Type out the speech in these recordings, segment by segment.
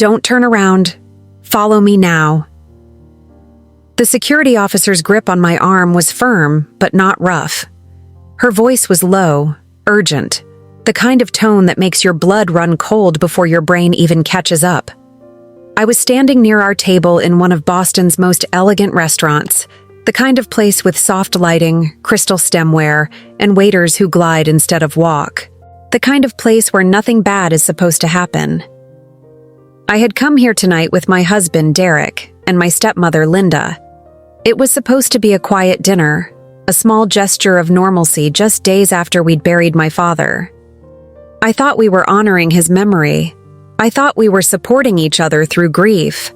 Don't turn around. Follow me now." The security officer's grip on my arm was firm, but not rough. Her voice was low, urgent, the kind of tone that makes your blood run cold before your brain even catches up. I was standing near our table in one of Boston's most elegant restaurants, the kind of place with soft lighting, crystal stemware, and waiters who glide instead of walk. The kind of place where nothing bad is supposed to happen. I had come here tonight with my husband, Derek, and my stepmother, Linda. It was supposed to be a quiet dinner, a small gesture of normalcy just days after we'd buried my father. I thought we were honoring his memory. I thought we were supporting each other through grief.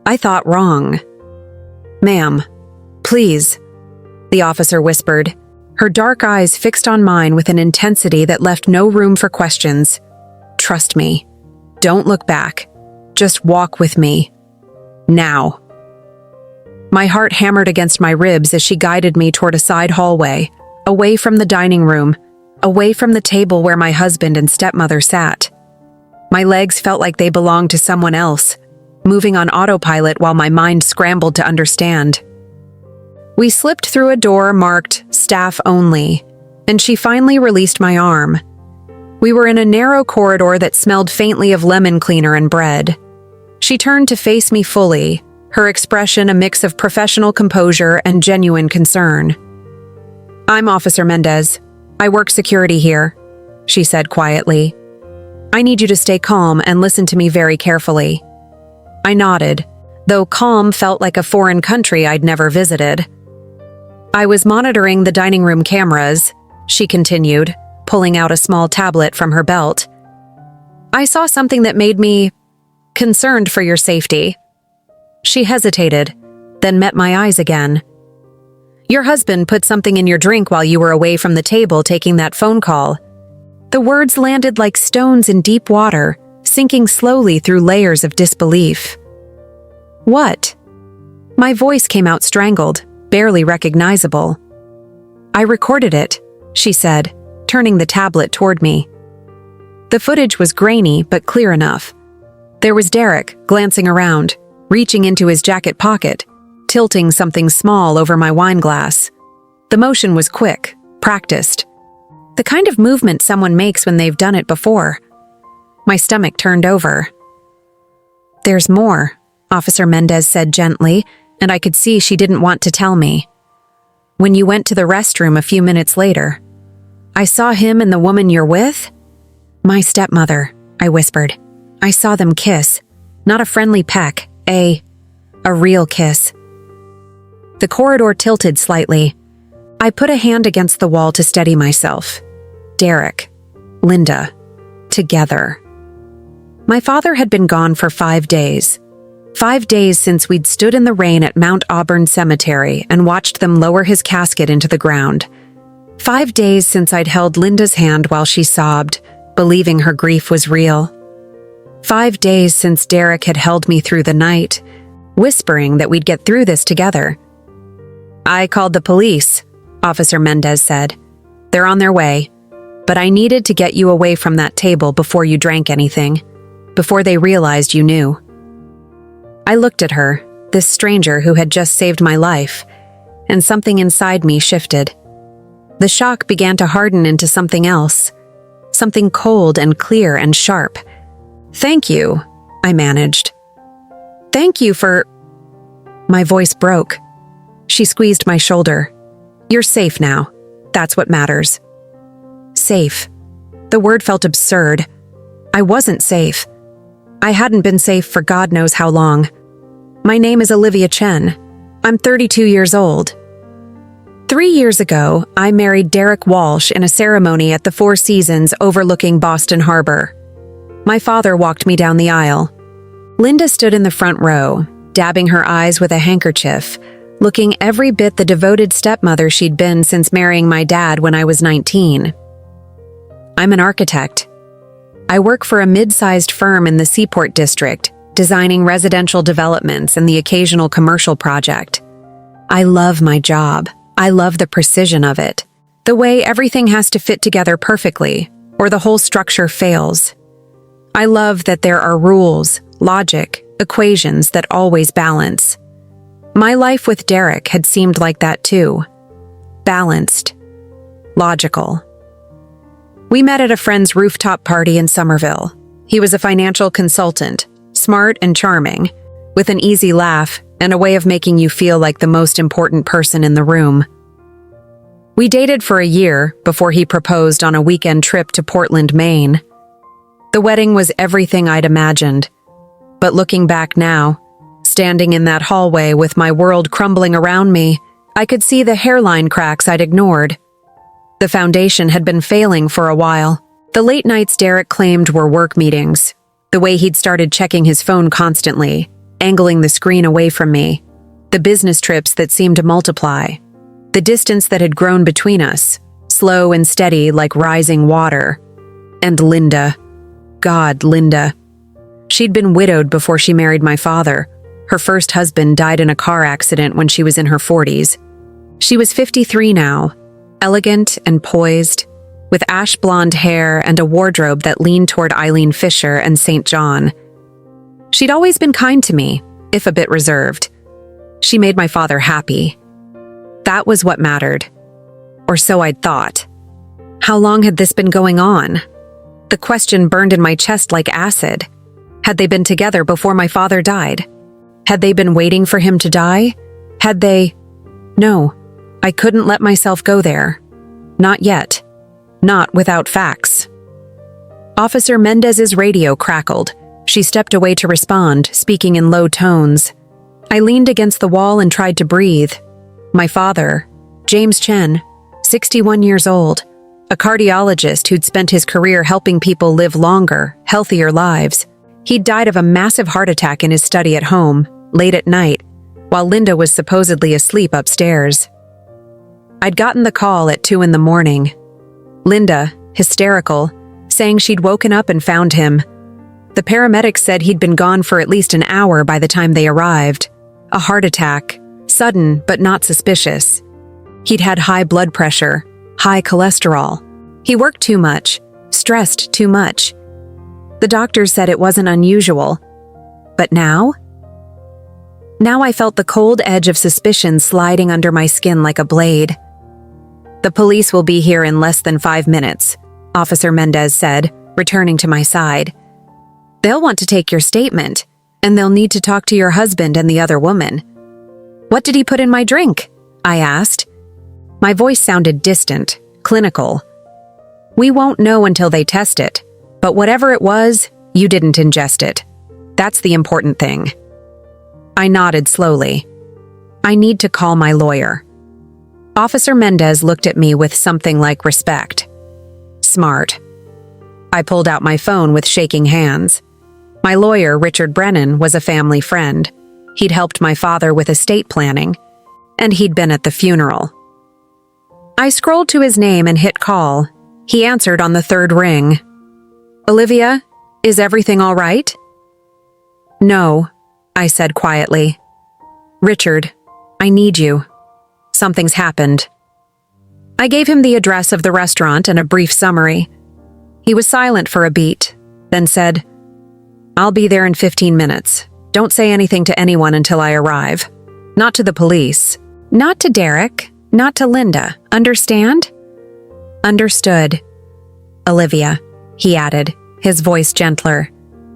I thought wrong. "Ma'am, please," the officer whispered, her dark eyes fixed on mine with an intensity that left no room for questions. "Trust me. Don't look back. Just walk with me. Now." My heart hammered against my ribs as she guided me toward a side hallway, away from the dining room, away from the table where my husband and stepmother sat. My legs felt like they belonged to someone else, moving on autopilot while my mind scrambled to understand. We slipped through a door marked "Staff Only," and she finally released my arm. We were in a narrow corridor that smelled faintly of lemon cleaner and bread. She turned to face me fully, her expression a mix of professional composure and genuine concern. "I'm Officer Mendez. I work security here," she said quietly. "I need you to stay calm and listen to me very carefully." I nodded, though calm felt like a foreign country I'd never visited. "I was monitoring the dining room cameras," she continued, pulling out a small tablet from her belt. "I saw something that made me concerned for your safety." She hesitated, then met my eyes again. "Your husband put something in your drink while you were away from the table taking that phone call." The words landed like stones in deep water, sinking slowly through layers of disbelief. "What?" My voice came out strangled, barely recognizable. "I recorded it," she said, turning the tablet toward me. The footage was grainy but clear enough. There was Derek, glancing around, reaching into his jacket pocket, tilting something small over my wine glass. The motion was quick, practiced. The kind of movement someone makes when they've done it before. My stomach turned over. "There's more," Officer Mendez said gently, and I could see she didn't want to tell me. "When you went to the restroom a few minutes later, I saw him and the woman you're with?" "My stepmother," I whispered. "I saw them kiss. Not a friendly peck, a real kiss." The corridor tilted slightly. I put a hand against the wall to steady myself. Derek, Linda, together. My father had been gone for 5 days. 5 days since we'd stood in the rain at Mount Auburn Cemetery and watched them lower his casket into the ground. 5 days since I'd held Linda's hand while she sobbed, believing her grief was real. 5 days since Derek had held me through the night, whispering that we'd get through this together. "I called the police," Officer Mendez said. "They're on their way. But I needed to get you away from that table before you drank anything, before they realized you knew." I looked at her, this stranger who had just saved my life, and something inside me shifted. The shock began to harden into something else, something cold and clear and sharp. "Thank you," I managed. "Thank you for—" My voice broke. She squeezed my shoulder. "You're safe now. That's what matters." Safe. The word felt absurd. I wasn't safe. I hadn't been safe for God knows how long. My name is Olivia Chen. I'm 32 years old. 3 years ago, I married Derek Walsh in a ceremony at the Four Seasons overlooking Boston Harbor. My father walked me down the aisle. Linda stood in the front row, dabbing her eyes with a handkerchief, looking every bit the devoted stepmother she'd been since marrying my dad when I was 19. I'm an architect. I work for a mid-sized firm in the Seaport District, designing residential developments and the occasional commercial project. I love my job. I love the precision of it, the way everything has to fit together perfectly, or the whole structure fails. I love that there are rules, logic, equations that always balance. My life with Derek had seemed like that too. Balanced. Logical. We met at a friend's rooftop party in Somerville. He was a financial consultant, smart and charming, with an easy laugh and a way of making you feel like the most important person in the room. We dated for a year before he proposed on a weekend trip to Portland, Maine. The wedding was everything I'd imagined. But looking back now, standing in that hallway with my world crumbling around me, I could see the hairline cracks I'd ignored. The foundation had been failing for a while. The late nights Derek claimed were work meetings, the way he'd started checking his phone constantly, angling the screen away from me, the business trips that seemed to multiply, the distance that had grown between us, slow and steady like rising water. And Linda. God, Linda. She'd been widowed before she married my father. Her first husband died in a car accident when she was in her 40s. She was 53 now, elegant and poised, with ash blonde hair and a wardrobe that leaned toward Eileen Fisher and St. John. She'd always been kind to me, if a bit reserved. She made my father happy. That was what mattered. Or so I'd thought. How long had this been going on? The question burned in my chest like acid. Had they been together before my father died? Had they been waiting for him to die? Had they... No, I couldn't let myself go there. Not yet. Not without facts. Officer Mendez's radio crackled. She stepped away to respond, speaking in low tones. I leaned against the wall and tried to breathe. My father, James Chen, 61 years old, a cardiologist who'd spent his career helping people live longer, healthier lives. He'd died of a massive heart attack in his study at home, late at night, while Linda was supposedly asleep upstairs. I'd gotten the call at 2 a.m. Linda, hysterical, saying she'd woken up and found him. The paramedics said he'd been gone for at least an hour by the time they arrived. A heart attack, sudden but not suspicious. He'd had high blood pressure, high cholesterol. He worked too much, stressed too much. The doctors said it wasn't unusual. But now? Now I felt the cold edge of suspicion sliding under my skin like a blade. The police will be here in less than 5 minutes, Officer Mendez said, returning to my side. They'll want to take your statement, and they'll need to talk to your husband and the other woman. What did he put in my drink? I asked. My voice sounded distant, clinical. We won't know until they test it, but whatever it was, you didn't ingest it. That's the important thing. I nodded slowly. I need to call my lawyer. Officer Mendez looked at me with something like respect. Smart. I pulled out my phone with shaking hands. My lawyer, Richard Brennan, was a family friend. He'd helped my father with estate planning, and he'd been at the funeral. I scrolled to his name and hit call. He answered on the 3rd ring. Olivia, is everything all right? No, I said quietly. Richard, I need you. Something's happened. I gave him the address of the restaurant and a brief summary. He was silent for a beat, then said, I'll be there in 15 minutes. Don't say anything to anyone until I arrive. Not to the police. Not to Derek. Not to Linda. Understand? Understood. Olivia, he added, his voice gentler.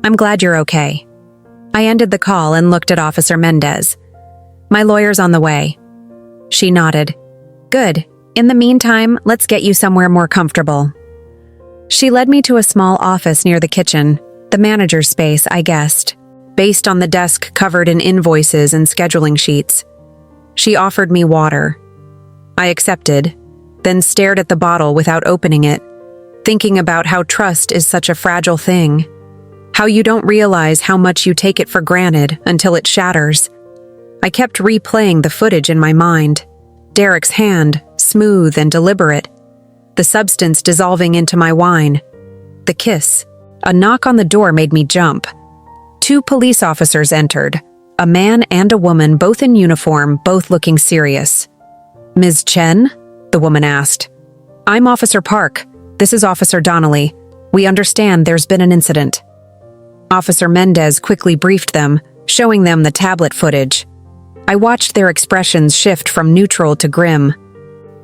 I'm glad you're okay. I ended the call and looked at Officer Mendez. My lawyer's on the way. She nodded. Good. In the meantime, let's get you somewhere more comfortable. She led me to a small office near the kitchen, the manager's space, I guessed, based on the desk covered in invoices and scheduling sheets. She offered me water. I accepted, then stared at the bottle without opening it, thinking about how trust is such a fragile thing, how you don't realize how much you take it for granted until it shatters. I kept replaying the footage in my mind. Derek's hand, smooth and deliberate. The substance dissolving into my wine. The kiss. A knock on the door made me jump. 2 police officers entered. A man and a woman, both in uniform, both looking serious. Ms. Chen? The woman asked. I'm Officer Park. This is Officer Donnelly. We understand there's been an incident. Officer Mendez quickly briefed them, showing them the tablet footage. I watched their expressions shift from neutral to grim.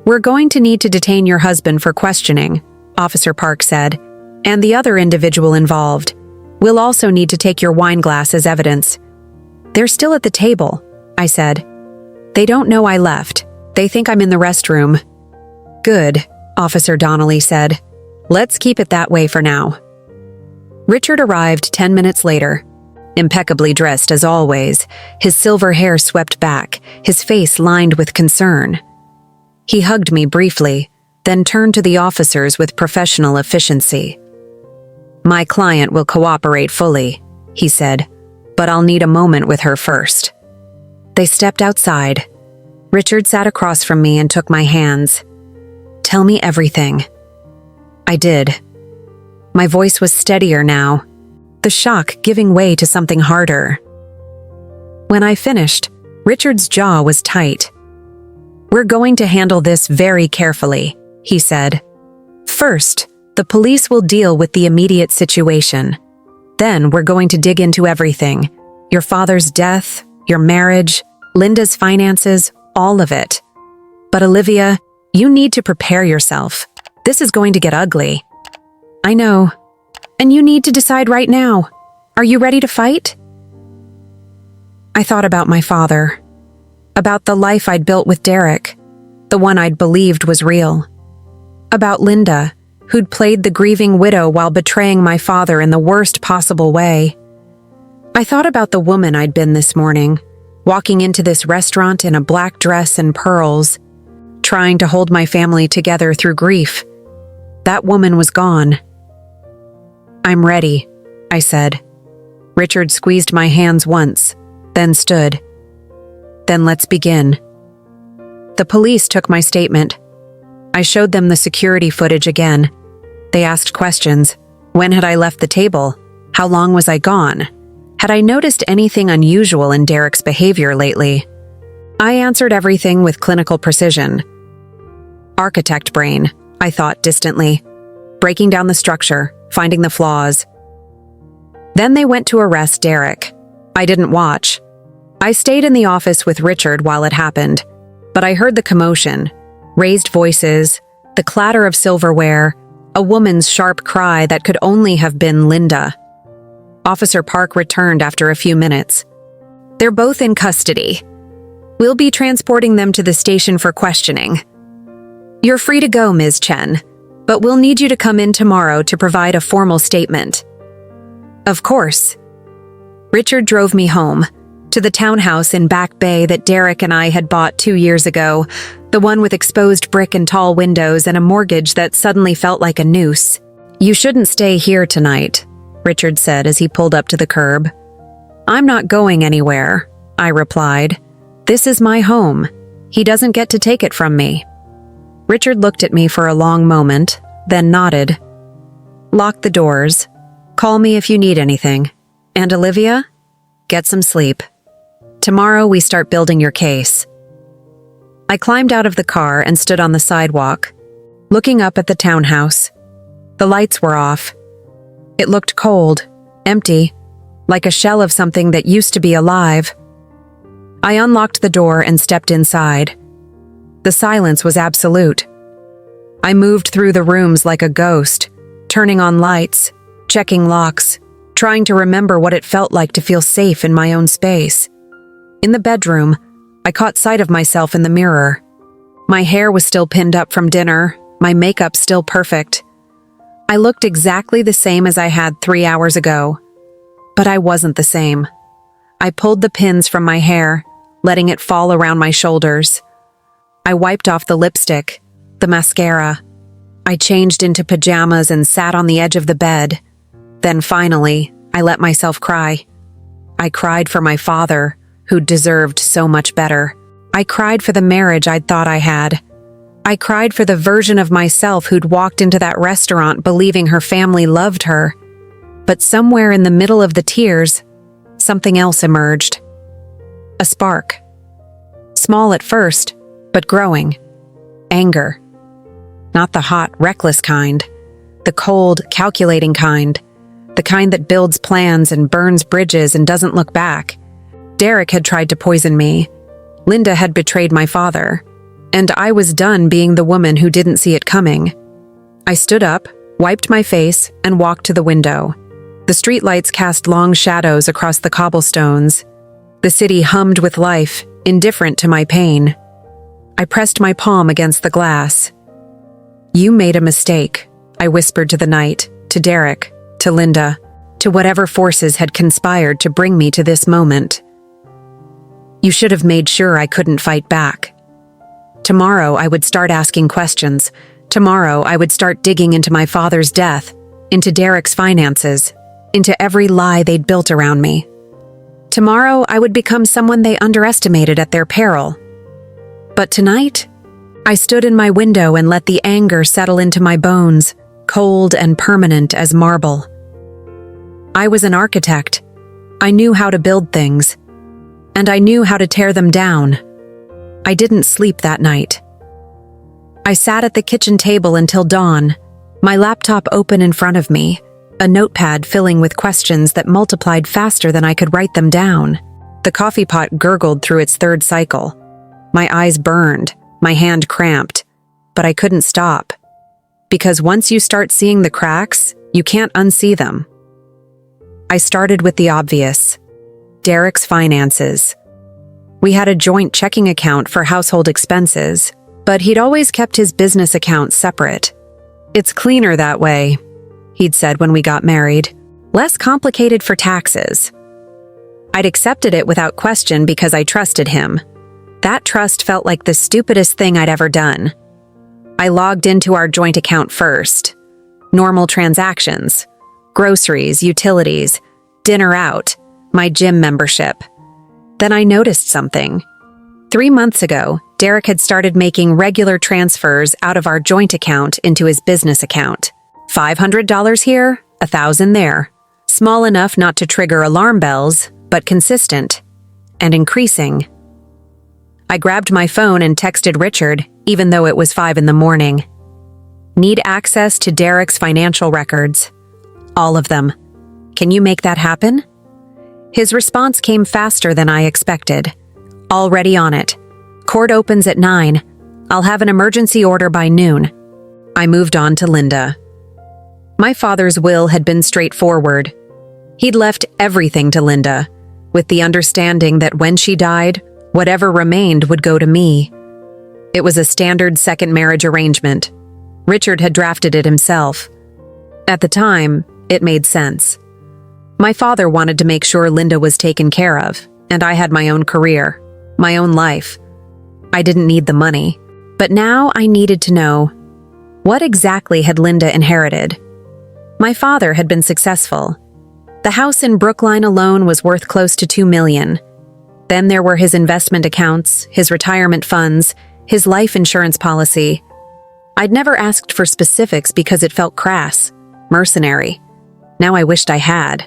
"We're going to need to detain your husband for questioning," Officer Park said, "and the other individual involved. We'll also need to take your wine glass as evidence." "They're still at the table," I said. "They don't know I left. They think I'm in the restroom." "Good," Officer Donnelly said. "Let's keep it that way for now." Richard arrived 10 minutes later, impeccably dressed as always, his silver hair swept back, his face lined with concern. He hugged me briefly, then turned to the officers with professional efficiency. "My client will cooperate fully," he said, "but I'll need a moment with her first." They stepped outside. Richard sat across from me and took my hands. "Tell me everything." I did. My voice was steadier now, the shock giving way to something harder. When I finished, Richard's jaw was tight. "We're going to handle this very carefully," he said. "First, the police will deal with the immediate situation. Then we're going to dig into everything. Your father's death, your marriage, Linda's finances, all of it. But Olivia, you need to prepare yourself. This is going to get ugly." "I know. And you need to decide right now. Are you ready to fight?" I thought about my father. About the life I'd built with Derek, the one I'd believed was real. About Linda, who'd played the grieving widow while betraying my father in the worst possible way. I thought about the woman I'd been this morning, walking into this restaurant in a black dress and pearls, trying to hold my family together through grief. That woman was gone. "I'm ready," I said. Richard squeezed my hands once, then stood. "Then let's begin." The police took my statement. I showed them the security footage again. They asked questions. When had I left the table? How long was I gone? Had I noticed anything unusual in Derek's behavior lately? I answered everything with clinical precision. Architect brain, I thought distantly, breaking down the structure, finding the flaws. Then they went to arrest Derek. I didn't watch. I stayed in the office with Richard while it happened, but I heard the commotion, raised voices, the clatter of silverware, a woman's sharp cry that could only have been Linda. Officer Park returned after a few minutes. "They're both in custody. We'll be transporting them to the station for questioning. You're free to go, Ms. Chen, but we'll need you to come in tomorrow to provide a formal statement." "Of course." Richard drove me home, to the townhouse in Back Bay that Derek and I had bought 2 years ago, the one with exposed brick and tall windows and a mortgage that suddenly felt like a noose. "You shouldn't stay here tonight," Richard said as he pulled up to the curb. "I'm not going anywhere," I replied. "This is my home. He doesn't get to take it from me." Richard looked at me for a long moment, then nodded. "Lock the doors. Call me if you need anything. And Olivia, get some sleep. Tomorrow we start building your case." I climbed out of the car and stood on the sidewalk, looking up at the townhouse. The lights were off. It looked cold, empty, like a shell of something that used to be alive. I unlocked the door and stepped inside. The silence was absolute. I moved through the rooms like a ghost, turning on lights, checking locks, trying to remember what it felt like to feel safe in my own space. In the bedroom, I caught sight of myself in the mirror. My hair was still pinned up from dinner, my makeup still perfect. I looked exactly the same as I had 3 hours ago. But I wasn't the same. I pulled the pins from my hair, letting it fall around my shoulders. I wiped off the lipstick, the mascara. I changed into pajamas and sat on the edge of the bed. Then finally, I let myself cry. I cried for my father, who deserved so much better. I cried for the marriage I'd thought I had. I cried for the version of myself who'd walked into that restaurant believing her family loved her. But somewhere in the middle of the tears, something else emerged. A spark. Small at first, but growing. Anger. Not the hot, reckless kind. The cold, calculating kind. the kind that builds plans and burns bridges and doesn't look back. Derek had tried to poison me. Linda had betrayed my father. And I was done being the woman who didn't see it coming. I stood up, wiped my face, and walked to the window. The streetlights cast long shadows across the cobblestones. The city hummed with life, indifferent to my pain. I pressed my palm against the glass. "You made a mistake," I whispered to the night, to Derek, to Linda, to whatever forces had conspired to bring me to this moment. "You should have made sure I couldn't fight back. Tomorrow I would start asking questions. Tomorrow I would start digging into my father's death, into Derek's finances, into every lie they'd built around me. Tomorrow I would become someone they underestimated at their peril. But tonight, I stood in my window and let the anger settle into my bones, cold and permanent as marble. I was an architect. I knew how to build things, and I knew how to tear them down. I didn't sleep that night. I sat at the kitchen table until dawn, my laptop open in front of me, a notepad filling with questions that multiplied faster than I could write them down. The coffee pot gurgled through its third cycle. My eyes burned, my hand cramped, but I couldn't stop. Because once you start seeing the cracks, you can't unsee them. I started with the obvious: Derek's finances. We had a joint checking account for household expenses, but he'd always kept his business account separate. "It's cleaner that way," he'd said when we got married. "Less complicated for taxes." I'd accepted it without question because I trusted him. That trust felt like the stupidest thing I'd ever done. I logged into our joint account first. Normal transactions, groceries, utilities, dinner out, my gym membership. Then I noticed something. 3 months ago, Derek had started making regular transfers out of our joint account into his business account. $500 here, $1,000 there. Small enough not to trigger alarm bells, but consistent and increasing. I grabbed my phone and texted Richard, even though it was 5 in the morning. "Need access to Derek's financial records. All of them. Can you make that happen?" His response came faster than I expected. "Already on it. Court opens at 9. I'll have an emergency order by noon." I moved on to Linda. My father's will had been straightforward. He'd left everything to Linda, with the understanding that when she died, whatever remained would go to me. It was a standard second marriage arrangement. Richard had drafted it himself. At the time, it made sense. My father wanted to make sure Linda was taken care of, and I had my own career, my own life. I didn't need the money, but now I needed to know, what exactly had Linda inherited? My father had been successful. The house in Brookline alone was worth close to $2 million. Then there were his investment accounts, his retirement funds, his life insurance policy. I'd never asked for specifics because it felt crass, mercenary. Now I wished I had.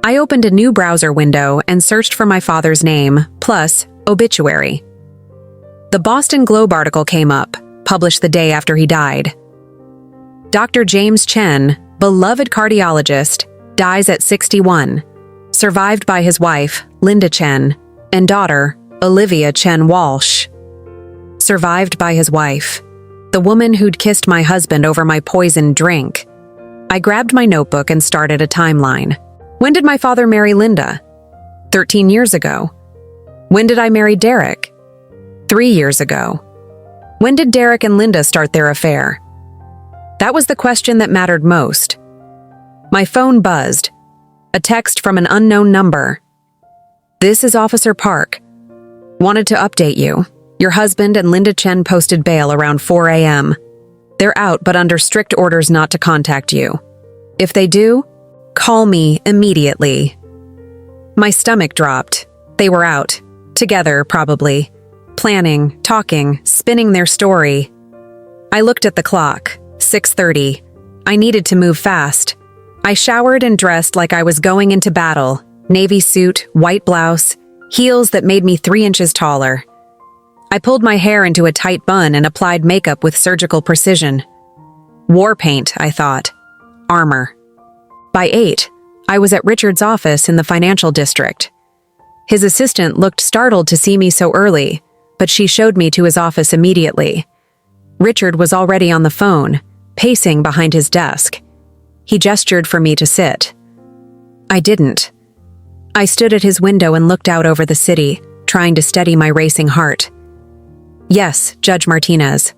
I opened a new browser window and searched for my father's name, plus obituary. The Boston Globe article came up, published the day after he died. Dr. James Chen, beloved cardiologist, dies at 61, survived by his wife, Linda Chen, and daughter, Olivia Chen Walsh. Survived by his wife, the woman who'd kissed my husband over my poisoned drink. I grabbed my notebook and started a timeline. When did my father marry Linda? 13 years ago. When did I marry Derek? 3 years ago. When did Derek and Linda start their affair? That was the question that mattered most. My phone buzzed. A text from an unknown number. "This is Officer Park. Wanted to update you. Your husband and Linda Chen posted bail around 4 a.m. They're out but under strict orders not to contact you. If they do, call me immediately." My stomach dropped. They were out. Together, probably. Planning, talking, spinning their story. I looked at the clock. 6:30. I needed to move fast. I showered and dressed like I was going into battle. Navy suit, white blouse, heels that made me 3 inches taller. I pulled my hair into a tight bun and applied makeup with surgical precision. War paint, I thought. Armor. By 8, I was at Richard's office in the financial district. His assistant looked startled to see me so early, but she showed me to his office immediately. Richard was already on the phone, pacing behind his desk. He gestured for me to sit. I didn't. I stood at his window and looked out over the city, trying to steady my racing heart. Yes, Judge Martinez.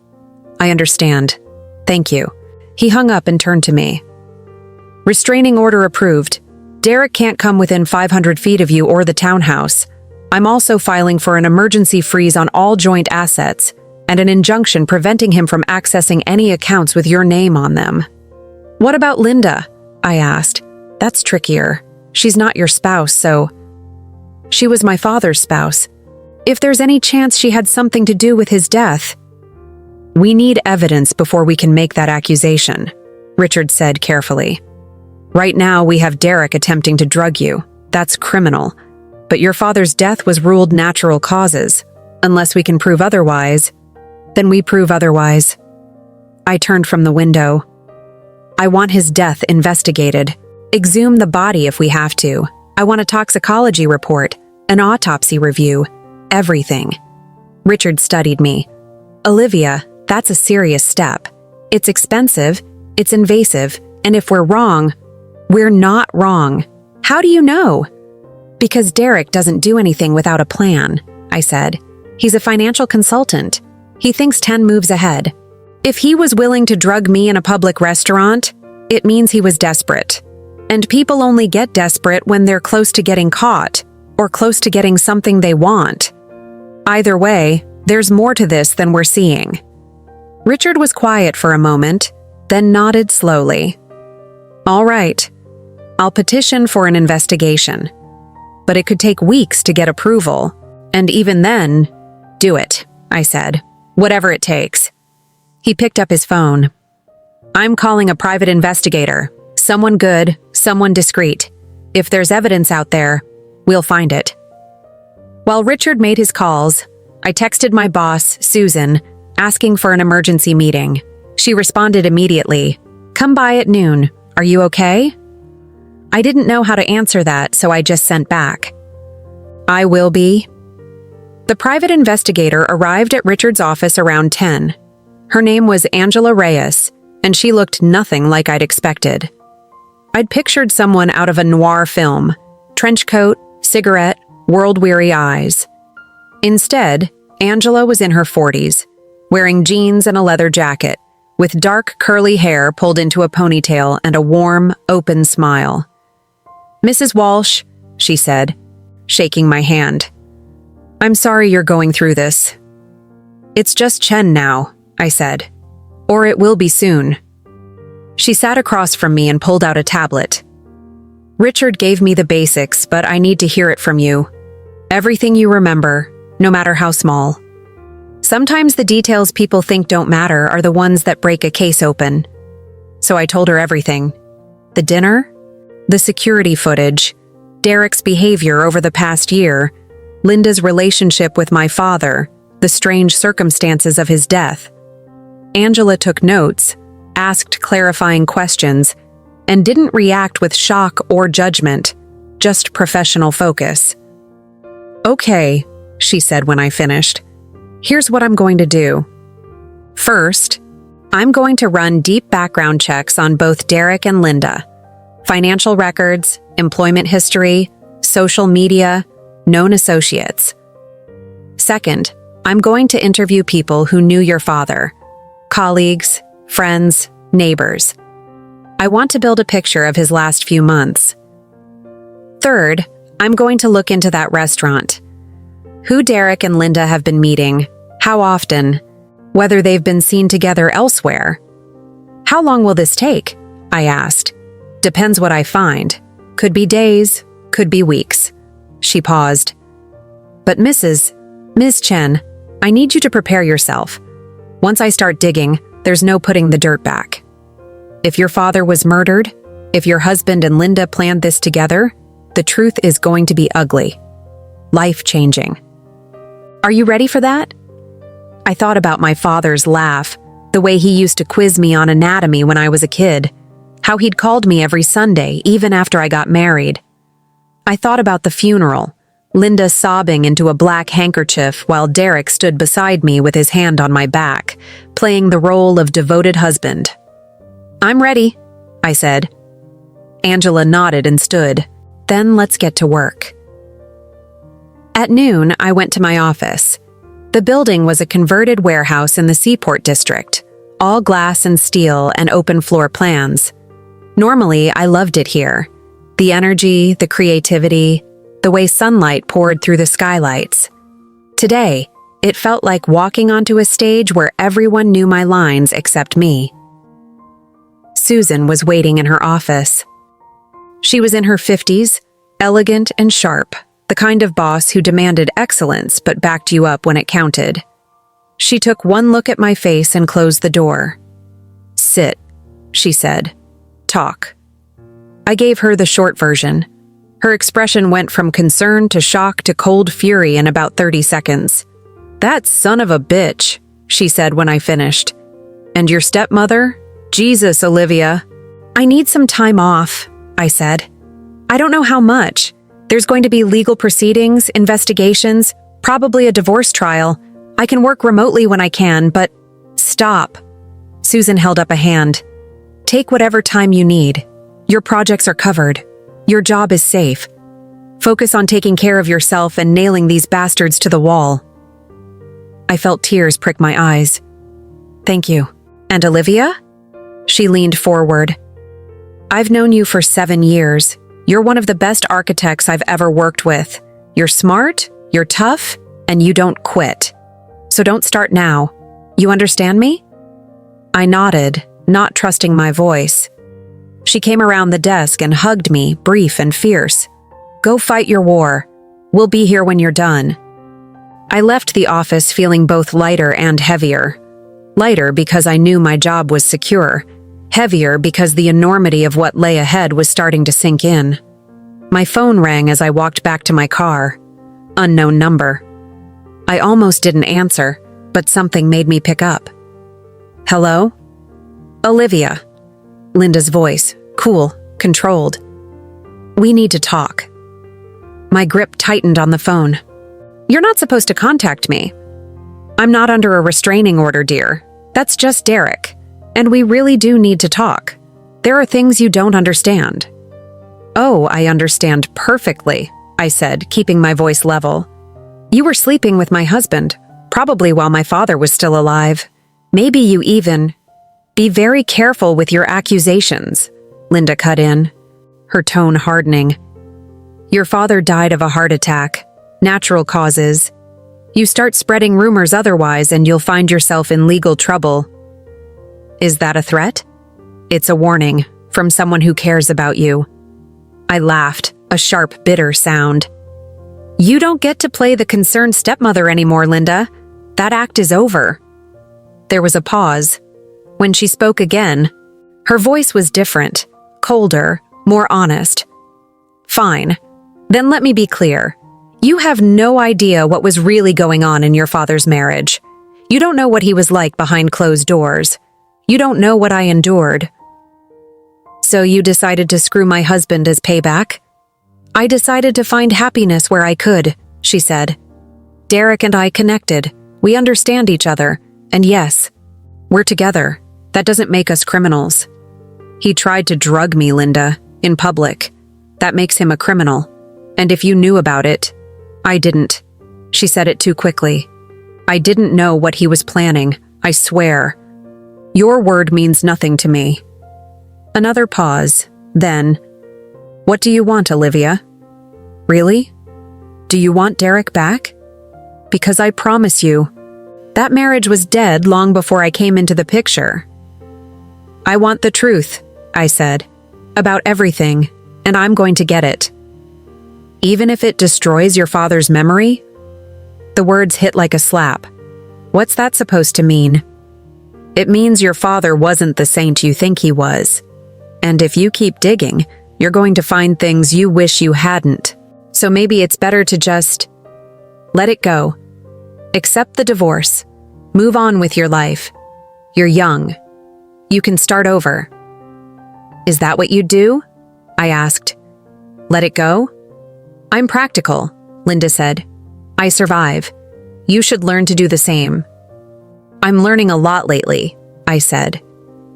I understand. Thank you. He hung up and turned to me. Restraining order approved. Derek can't come within 500 feet of you or the townhouse. I'm also filing for an emergency freeze on all joint assets and an injunction preventing him from accessing any accounts with your name on them. What about Linda? I asked. That's trickier. She's not your spouse, so... She was my father's spouse. If there's any chance she had something to do with his death... We need evidence before we can make that accusation, Richard said carefully. Right now, we have Derek attempting to drug you. That's criminal. But your father's death was ruled natural causes. Unless we can prove otherwise, then we prove otherwise. I turned from the window. I want his death investigated. Exhume the body if we have to. I want a toxicology report, an autopsy review, everything. Richard studied me. Olivia, that's a serious step. It's expensive, it's invasive, and if we're wrong, we're not wrong. How do you know? Because Derek doesn't do anything without a plan, I said. He's a financial consultant. He thinks 10 moves ahead. If he was willing to drug me in a public restaurant, it means he was desperate. And people only get desperate when they're close to getting caught, or close to getting something they want. Either way, there's more to this than we're seeing. Richard was quiet for a moment, then nodded slowly. All right, I'll petition for an investigation. But it could take weeks to get approval, and even then, do it, I said. Whatever it takes. He picked up his phone. I'm calling a private investigator. Someone good, someone discreet. If there's evidence out there, we'll find it. While Richard made his calls, I texted my boss, Susan, asking for an emergency meeting. She responded immediately. Come by at noon. Are you okay? I didn't know how to answer that, so I just sent back. I will be. The private investigator arrived at Richard's office around 10. Her name was Angela Reyes, and she looked nothing like I'd expected. I'd pictured someone out of a noir film, trench coat, cigarette, world-weary eyes. Instead, Angela was in her 40s, wearing jeans and a leather jacket, with dark curly hair pulled into a ponytail and a warm, open smile. Mrs. Walsh, she said, shaking my hand. I'm sorry you're going through this. It's just Chen now, I said. Or it will be soon. She sat across from me and pulled out a tablet. Richard gave me the basics, but I need to hear it from you. Everything you remember, no matter how small. Sometimes the details people think don't matter are the ones that break a case open. So I told her everything. The dinner, the security footage, Derek's behavior over the past year, Linda's relationship with my father, the strange circumstances of his death. Angela took notes, asked clarifying questions, and didn't react with shock or judgment, just professional focus. Okay, she said when I finished. Here's what I'm going to do. First, I'm going to run deep background checks on both Derek and Linda. Financial records, employment history, social media, known associates. Second, I'm going to interview people who knew your father. Colleagues, friends, neighbors. I want to build a picture of his last few months. Third, I'm going to look into that restaurant. Who Derek and Linda have been meeting, how often, whether they've been seen together elsewhere. How long will this take? I asked. Depends what I find. Could be days, could be weeks. She paused. But Ms. Chen, I need you to prepare yourself. Once I start digging, there's no putting the dirt back. If your father was murdered, if your husband and Linda planned this together, the truth is going to be ugly. Life-changing. Are you ready for that? I thought about my father's laugh, the way he used to quiz me on anatomy when I was a kid, how he'd called me every Sunday, even after I got married. I thought about the funeral, Linda sobbing into a black handkerchief while Derek stood beside me with his hand on my back, playing the role of devoted husband. "I'm ready," I said. Angela nodded and stood. "Then let's get to work." At noon, I went to my office. The building was a converted warehouse in the Seaport District, all glass and steel and open floor plans. Normally, I loved it here. The energy, the creativity, the way sunlight poured through the skylights. Today, it felt like walking onto a stage where everyone knew my lines except me. Susan was waiting in her office. She was in her 50s, elegant and sharp, the kind of boss who demanded excellence but backed you up when it counted. She took one look at my face and closed the door. "Sit," she said. "Talk." I gave her the short version. Her expression went from concern to shock to cold fury in about 30 seconds. "That son of a bitch," she said when I finished. "And your stepmother? Jesus, Olivia." "I need some time off," I said. "I don't know how much. There's going to be legal proceedings, investigations, probably a divorce trial. I can work remotely when I can, but..." "Stop." Susan held up a hand. "Take whatever time you need. Your projects are covered. Your job is safe. Focus on taking care of yourself and nailing these bastards to the wall." I felt tears prick my eyes. "Thank you. And Olivia?" She leaned forward. "I've known you for 7 years. You're one of the best architects I've ever worked with. You're smart, you're tough, and you don't quit. So don't start now. You understand me?" I nodded, not trusting my voice. She came around the desk and hugged me, brief and fierce. "Go fight your war. We'll be here when you're done." I left the office feeling both lighter and heavier. Lighter because I knew my job was secure. Heavier because the enormity of what lay ahead was starting to sink in. My phone rang as I walked back to my car. Unknown number. I almost didn't answer, but something made me pick up. "Hello?" "Olivia." Linda's voice, cool, controlled. "We need to talk." My grip tightened on the phone. "You're not supposed to contact me." "I'm not under a restraining order, dear. That's just Derek. And we really do need to talk. There are things you don't understand." "Oh, I understand perfectly," I said, keeping my voice level. "You were sleeping with my husband, probably while my father was still alive. Maybe you even..." "Be very careful with your accusations," Linda cut in, her tone hardening. "Your father died of a heart attack. Natural causes. You start spreading rumors otherwise and you'll find yourself in legal trouble." "Is that a threat?" "It's a warning, from someone who cares about you." I laughed, a sharp, bitter sound. "You don't get to play the concerned stepmother anymore, Linda. That act is over." There was a pause. When she spoke again, her voice was different, colder, more honest. "Fine. Then let me be clear. You have no idea what was really going on in your father's marriage. You don't know what he was like behind closed doors. You don't know what I endured." "So you decided to screw my husband as payback?" "I decided to find happiness where I could," she said. "Derek and I connected. We understand each other. And yes, we're together. That doesn't make us criminals." "He tried to drug me, Linda, in public. That makes him a criminal. And if you knew about it..." "I didn't." She said it too quickly. "I didn't know what he was planning, I swear. Your word means nothing to me." Another pause, then, "What do you want, Olivia?" "Really? Do you want Derek back?" "Because I promise you, that marriage was dead long before I came into the picture." "I want the truth," I said, "about everything, and I'm going to get it." "Even if it destroys your father's memory?" The words hit like a slap. What's that supposed to mean? It means your father wasn't the saint you think he was. And if you keep digging, you're going to find things you wish you hadn't. So maybe it's better to just let it go. Accept the divorce. Move on with your life. You're young. You can start over. "Is that what you'd do?" I asked. "Let it go?" "I'm practical," Linda said. "I survive. You should learn to do the same." "I'm learning a lot lately," I said,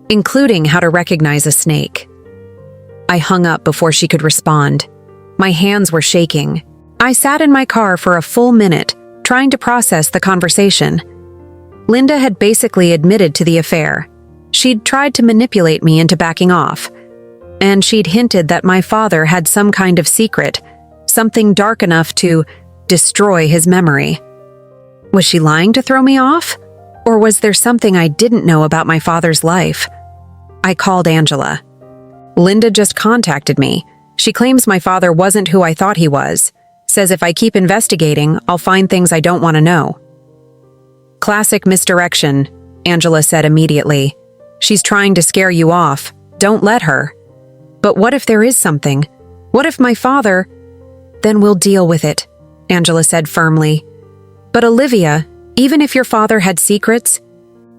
"including how to recognize a snake." I hung up before she could respond. My hands were shaking. I sat in my car for a full minute, trying to process the conversation. Linda had basically admitted to the affair. She'd tried to manipulate me into backing off. And she'd hinted that my father had some kind of secret, something dark enough to destroy his memory. Was she lying to throw me off? Or was there something I didn't know about my father's life? I called Angela. "Linda just contacted me. She claims my father wasn't who I thought he was. Says if I keep investigating, I'll find things I don't want to know." "Classic misdirection," Angela said immediately. "She's trying to scare you off. Don't let her." "But what if there is something? What if my father—" "Then we'll deal with it," Angela said firmly. "But Olivia, even if your father had secrets,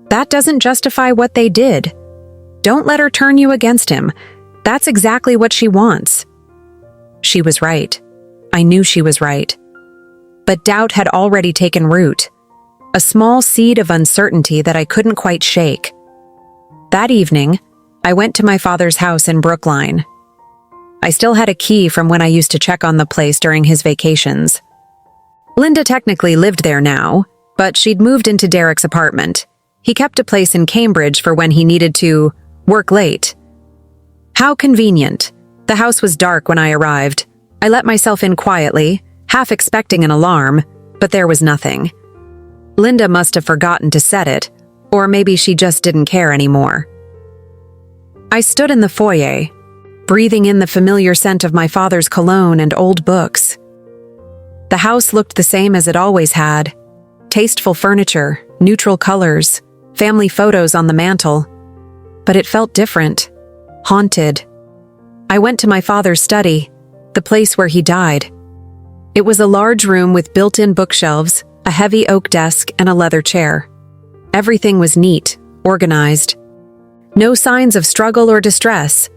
that doesn't justify what they did. Don't let her turn you against him. That's exactly what she wants." She was right. I knew she was right. But doubt had already taken root, a small seed of uncertainty that I couldn't quite shake. That evening, I went to my father's house in Brookline. I still had a key from when I used to check on the place during his vacations. Linda technically lived there now, but she'd moved into Derek's apartment. He kept a place in Cambridge for when he needed to work late. How convenient. The house was dark when I arrived. I let myself in quietly, half expecting an alarm, but there was nothing. Linda must have forgotten to set it, or maybe she just didn't care anymore. I stood in the foyer, breathing in the familiar scent of my father's cologne and old books. The house looked the same as it always had. Tasteful furniture, neutral colors, family photos on the mantel. But it felt different, haunted. I went to my father's study, the place where he died. It was a large room with built-in bookshelves, a heavy oak desk, and a leather chair. Everything was neat, organized. No signs of struggle or distress.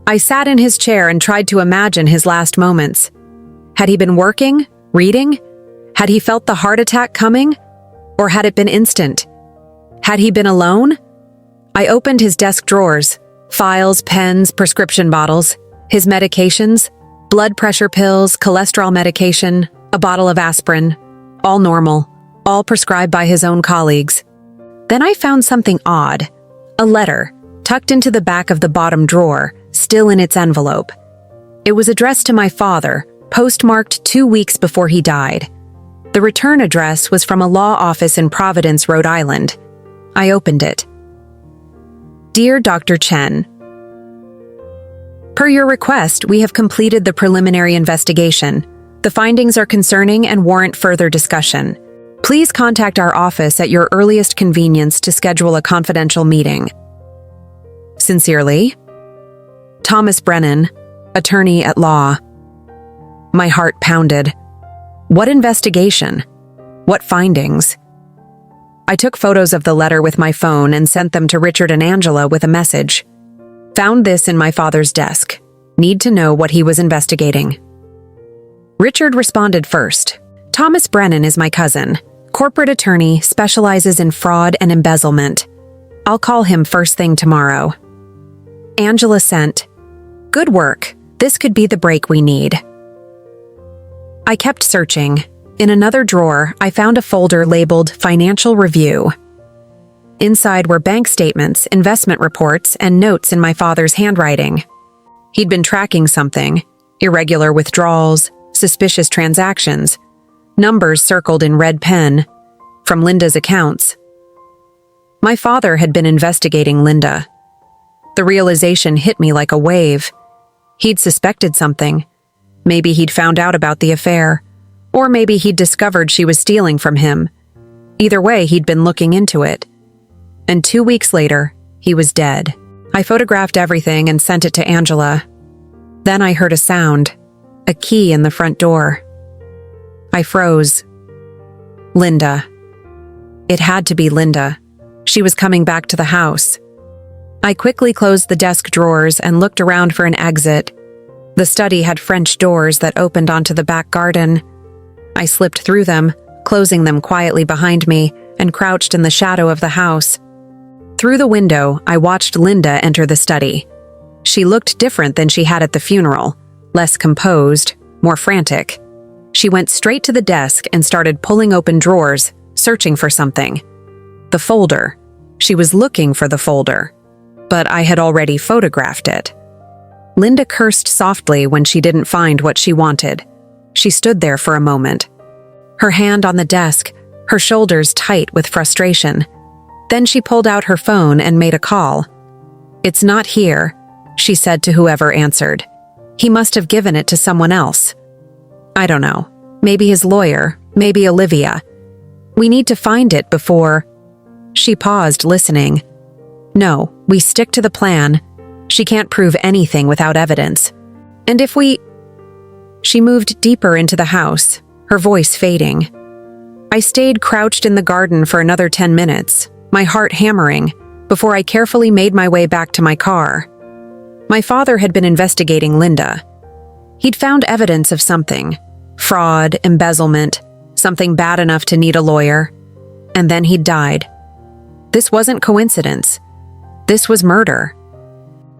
I sat in his chair and tried to imagine his last moments. Had he been working? Reading? Had he felt the heart attack coming? Or had it been instant? Had he been alone? I opened his desk drawers, files, pens, prescription bottles, his medications, blood pressure pills, cholesterol medication, a bottle of aspirin, all normal, all prescribed by his own colleagues. Then I found something odd, a letter, tucked into the back of the bottom drawer, still in its envelope. It was addressed to my father, postmarked 2 weeks before he died. The return address was from a law office in Providence, Rhode Island. I opened it. "Dear Dr. Chen, per your request, we have completed the preliminary investigation. The findings are concerning and warrant further discussion. Please contact our office at your earliest convenience to schedule a confidential meeting. Sincerely, Thomas Brennan, attorney at law." My heart pounded. What investigation? What findings? I took photos of the letter with my phone and sent them to Richard and Angela with a message. Found this in my father's desk. Need to know what he was investigating. Richard responded first. "Thomas Brennan is my cousin. Corporate attorney, specializes in fraud and embezzlement. I'll call him first thing tomorrow." Angela sent, "Good work. This could be the break we need." I kept searching. In another drawer, I found a folder labeled Financial Review. Inside were bank statements, investment reports, and notes in my father's handwriting. He'd been tracking something, irregular withdrawals, suspicious transactions, numbers circled in red pen, from Linda's accounts. My father had been investigating Linda. The realization hit me like a wave. He'd suspected something. Maybe he'd found out about the affair, or maybe he'd discovered she was stealing from him. Either way, he'd been looking into it. And 2 weeks later, he was dead. I photographed everything and sent it to Angela. Then I heard a sound, a key in the front door. I froze. Linda. It had to be Linda. She was coming back to the house. I quickly closed the desk drawers and looked around for an exit. The study had French doors that opened onto the back garden. I slipped through them, closing them quietly behind me, and crouched in the shadow of the house. Through the window, I watched Linda enter the study. She looked different than she had at the funeral, less composed, more frantic. She went straight to the desk and started pulling open drawers, searching for something. The folder. She was looking for the folder, but I had already photographed it. Linda cursed softly when she didn't find what she wanted. She stood there for a moment, her hand on the desk, her shoulders tight with frustration. Then she pulled out her phone and made a call. "It's not here," she said to whoever answered. "He must have given it to someone else. I don't know. Maybe his lawyer, maybe Olivia. We need to find it before—" She paused, listening. "No, we stick to the plan. She can't prove anything without evidence. And if we—" She moved deeper into the house, her voice fading. I stayed crouched in the garden for another 10 minutes, my heart hammering, before I carefully made my way back to my car. My father had been investigating Linda. He'd found evidence of something: fraud, embezzlement, something bad enough to need a lawyer. And then he'd died. This wasn't coincidence. This was murder.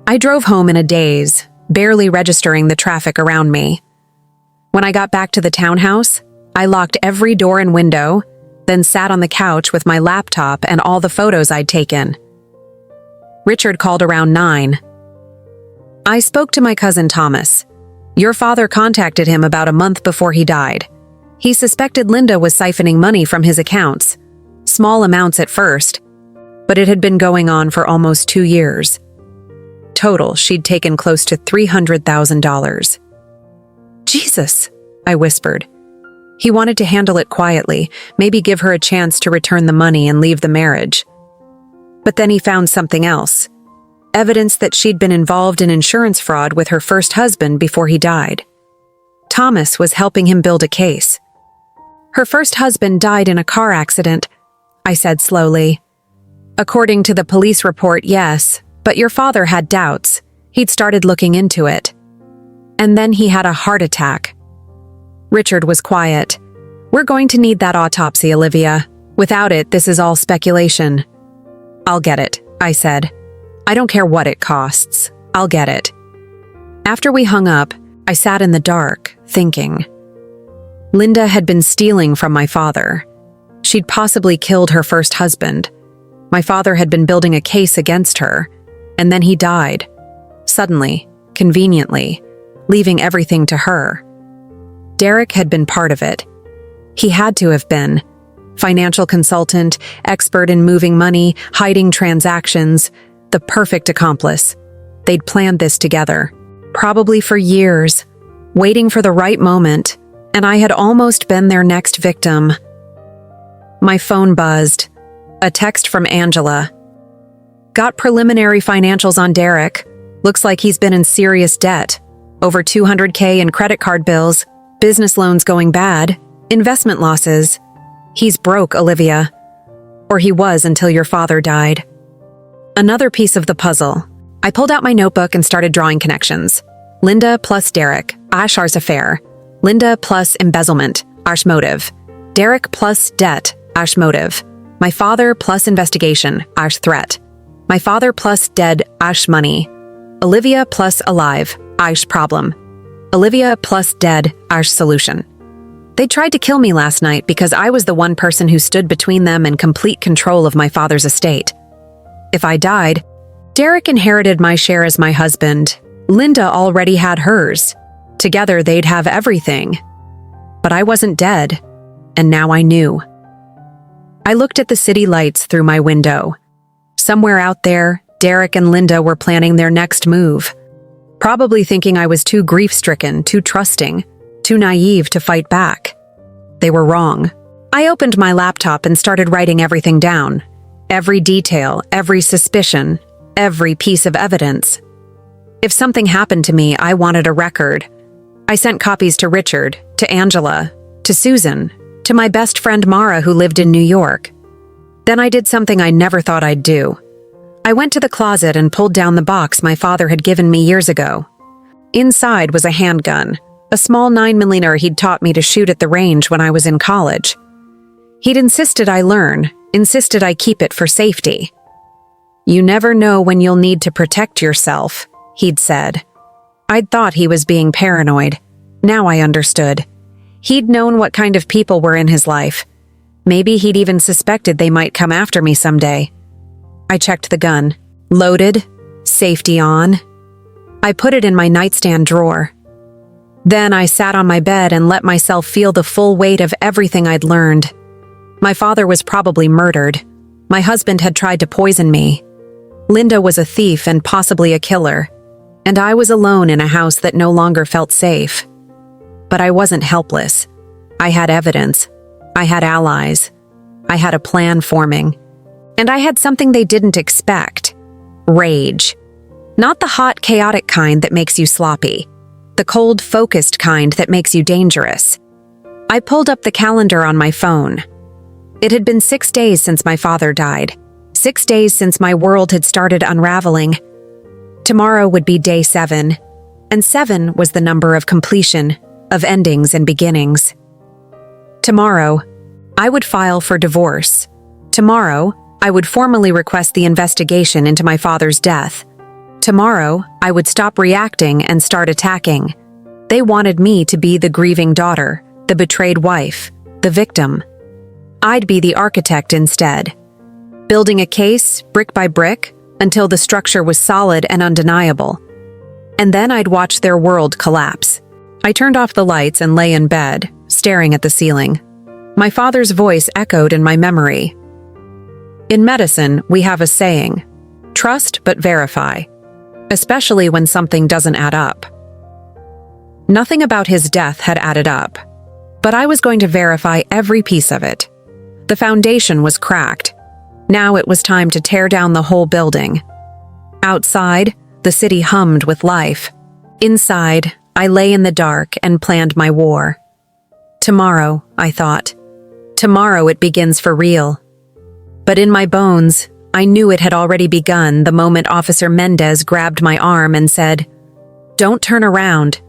I drove home in a daze, barely registering the traffic around me. When I got back to the townhouse, I locked every door and window, then sat on the couch with my laptop and all the photos I'd taken. Richard called around 9. "I spoke to my cousin Thomas. Your father contacted him about a month before he died. He suspected Linda was siphoning money from his accounts. Small amounts at first, but it had been going on for almost 2 years. Total, she'd taken close to $300,000. "Jesus," I whispered. He wanted to handle it quietly, maybe give her a chance to return the money and leave the marriage. But then he found something else. Evidence that she'd been involved in insurance fraud with her first husband before he died. Thomas was helping him build a case. "Her first husband died in a car accident," I said slowly. "According to the police report, yes, but your father had doubts. He'd started looking into it. And then he had a heart attack." Richard was quiet. "We're going to need that autopsy, Olivia. Without it, this is all speculation." "I'll get it," I said. "I don't care what it costs. I'll get it." After we hung up, I sat in the dark, thinking. Linda had been stealing from my father. She'd possibly killed her first husband. My father had been building a case against her, and then he died. Suddenly, conveniently, leaving everything to her. Derek had been part of it. He had to have been. Financial consultant, expert in moving money, hiding transactions, the perfect accomplice. They'd planned this together, probably for years, waiting for the right moment, and I had almost been their next victim. My phone buzzed. A text from Angela. "Got preliminary financials on Derek. Looks like he's been in serious debt. Over $200K in credit card bills, business loans going bad, investment losses. He's broke, Olivia. Or he was until your father died." Another piece of the puzzle. I pulled out my notebook and started drawing connections. Linda plus Derek, Ashar's affair. Linda plus embezzlement, Ash motive. Derek plus debt, Ash motive. My father plus investigation, Ash threat. My father plus dead, Ash money. Olivia plus alive, Ash problem. Olivia plus dead, Ash solution. They tried to kill me last night because I was the one person who stood between them and complete control of my father's estate. If I died, Derek inherited my share as my husband. Linda already had hers. Together they'd have everything. But I wasn't dead, and now I knew. I looked at the city lights through my window. Somewhere out there, Derek and Linda were planning their next move. Probably thinking I was too grief-stricken, too trusting, too naive to fight back. They were wrong. I opened my laptop and started writing everything down. Every detail, every suspicion, every piece of evidence. If something happened to me, I wanted a record. I sent copies to Richard, to Angela, to Susan, to my best friend Mara who lived in New York. Then I did something I never thought I'd do. I went to the closet and pulled down the box my father had given me years ago. Inside was a handgun, a small 9mm he'd taught me to shoot at the range when I was in college. He'd insisted I learn, insisted I keep it for safety. "You never know when you'll need to protect yourself," he'd said. I'd thought he was being paranoid. Now I understood. He'd known what kind of people were in his life. Maybe he'd even suspected they might come after me someday. I checked the gun. Loaded, safety on. I put it in my nightstand drawer. Then I sat on my bed and let myself feel the full weight of everything I'd learned. My father was probably murdered. My husband had tried to poison me. Linda was a thief and possibly a killer. And I was alone in a house that no longer felt safe. But I wasn't helpless. I had evidence. I had allies. I had a plan forming. And I had something they didn't expect. Rage. Not the hot, chaotic kind that makes you sloppy. The cold, focused kind that makes you dangerous. I pulled up the calendar on my phone. It had been 6 days since my father died. 6 days since my world had started unraveling. Tomorrow would be day 7, and 7 was the number of completion, of endings and beginnings. Tomorrow, I would file for divorce. Tomorrow, I would formally request the investigation into my father's death. Tomorrow, I would stop reacting and start attacking. They wanted me to be the grieving daughter, the betrayed wife, the victim. I'd be the architect instead, building a case, brick by brick, until the structure was solid and undeniable. And then I'd watch their world collapse. I turned off the lights and lay in bed, staring at the ceiling. My father's voice echoed in my memory. In medicine, we have a saying, trust but verify, especially when something doesn't add up. Nothing about his death had added up, but I was going to verify every piece of it. The foundation was cracked. Now it was time to tear down the whole building. Outside, the city hummed with life. Inside, I lay in the dark and planned my war. Tomorrow, I thought. Tomorrow it begins for real. But in my bones, I knew it had already begun the moment Officer Mendez grabbed my arm and said, "Don't turn around."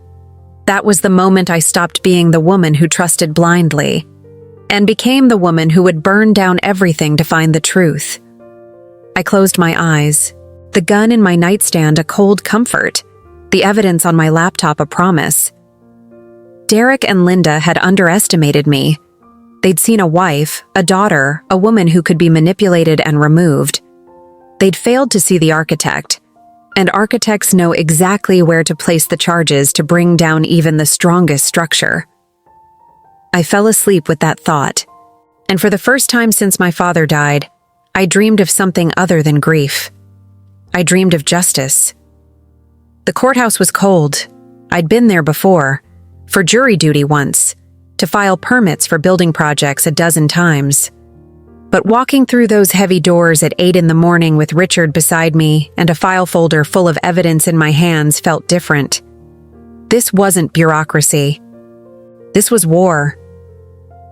That was the moment I stopped being the woman who trusted blindly, and became the woman who would burn down everything to find the truth. I closed my eyes, the gun in my nightstand a cold comfort, the evidence on my laptop a promise. Derek and Linda had underestimated me. They'd seen a wife, a daughter, a woman who could be manipulated and removed. They'd failed to see the architect, and architects know exactly where to place the charges to bring down even the strongest structure. I fell asleep with that thought, and for the first time since my father died, I dreamed of something other than grief. I dreamed of justice. The courthouse was cold. I'd been there before, for jury duty once, to file permits for building projects a dozen times. But walking through those heavy doors at 8 in the morning with Richard beside me and a file folder full of evidence in my hands felt different. This wasn't bureaucracy. This was war.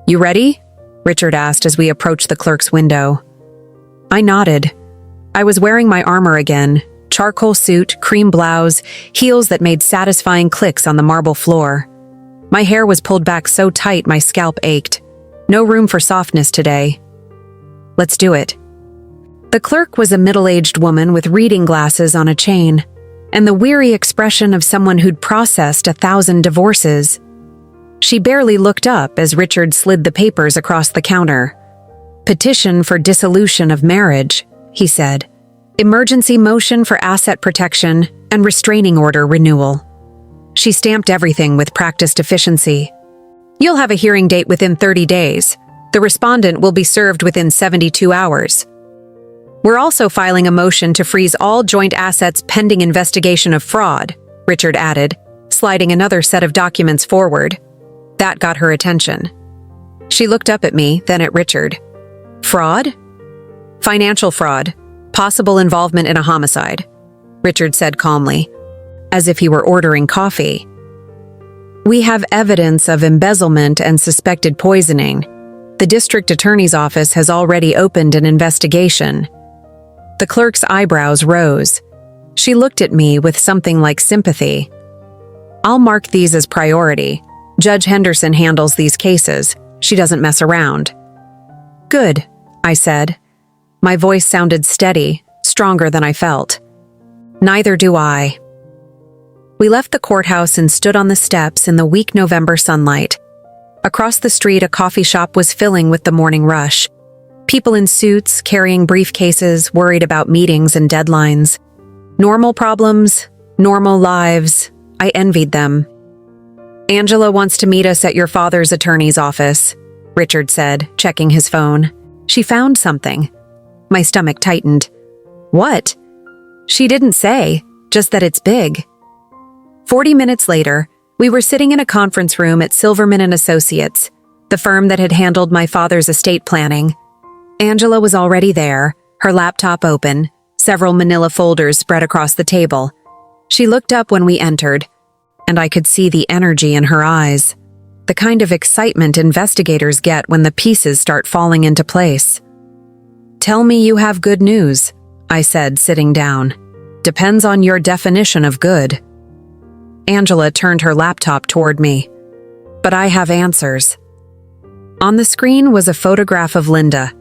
"You ready?" Richard asked as we approached the clerk's window. I nodded. I was wearing my armor again, charcoal suit, cream blouse, heels that made satisfying clicks on the marble floor. My hair was pulled back so tight my scalp ached. No room for softness today. "Let's do it." The clerk was a middle-aged woman with reading glasses on a chain, and the weary expression of someone who'd processed 1,000 divorces. She barely looked up as Richard slid the papers across the counter. "Petition for dissolution of marriage," he said. "Emergency motion for asset protection and restraining order renewal." She stamped everything with practiced efficiency. "You'll have a hearing date within 30 days. The respondent will be served within 72 hours. We're also filing a motion to freeze all joint assets pending investigation of fraud," Richard added, sliding another set of documents forward. That got her attention. She looked up at me, then at Richard. "Fraud?" "Financial fraud. Possible involvement in a homicide," Richard said calmly, as if he were ordering coffee. "We have evidence of embezzlement and suspected poisoning. The district attorney's office has already opened an investigation." The clerk's eyebrows rose. She looked at me with something like sympathy. "I'll mark these as priority. Judge Henderson handles these cases. She doesn't mess around." "Good," I said. My voice sounded steady, stronger than I felt. "Neither do I." We left the courthouse and stood on the steps in the weak November sunlight. Across the street, a coffee shop was filling with the morning rush. People in suits, carrying briefcases, worried about meetings and deadlines. Normal problems, normal lives. I envied them. "Angela wants to meet us at your father's attorney's office," Richard said, checking his phone. "She found something." My stomach tightened. "What?" "She didn't say, just that it's big." 40 minutes later, we were sitting in a conference room at Silverman and Associates, the firm that had handled my father's estate planning. Angela was already there, her laptop open, several manila folders spread across the table. She looked up when we entered, and I could see the energy in her eyes, the kind of excitement investigators get when the pieces start falling into place. "Tell me you have good news," I said, sitting down. "Depends on your definition of good." Angela turned her laptop toward me. "But I have answers." On the screen was a photograph of Linda,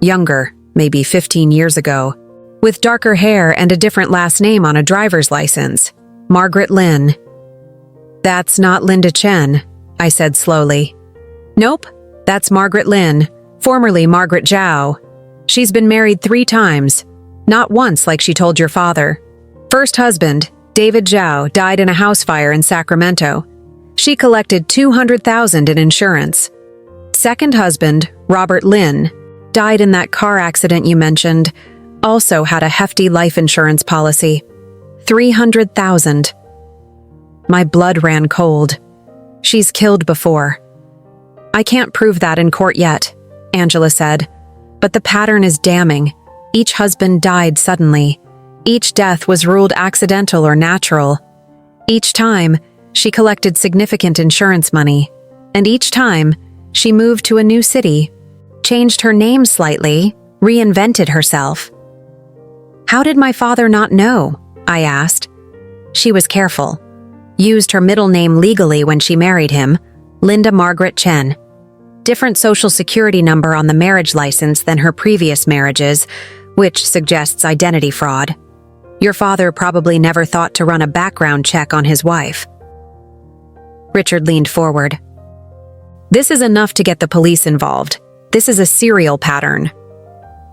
younger, maybe 15 years ago, with darker hair and a different last name on a driver's license, Margaret Lynn. "That's not Linda Chen," I said slowly. "Nope, that's Margaret Lynn, formerly Margaret Zhao. She's been married 3 times, not once like she told your father. First husband, David Zhao, died in a house fire in Sacramento. She collected $200,000 in insurance. Second husband, Robert Lin, died in that car accident you mentioned, also had a hefty life insurance policy. $300,000. My blood ran cold. She's killed before. "I can't prove that in court yet," Angela said, "but the pattern is damning. Each husband died suddenly. Each death was ruled accidental or natural. Each time, she collected significant insurance money. And each time, she moved to a new city, changed her name slightly, reinvented herself." "How did my father not know?" I asked. She was careful. Used her middle name legally when she married him, Linda Margaret Chen. Different social security number on the marriage license than her previous marriages, which suggests identity fraud. Your father probably never thought to run a background check on his wife. Richard leaned forward. "This is enough to get the police involved. This is a serial pattern."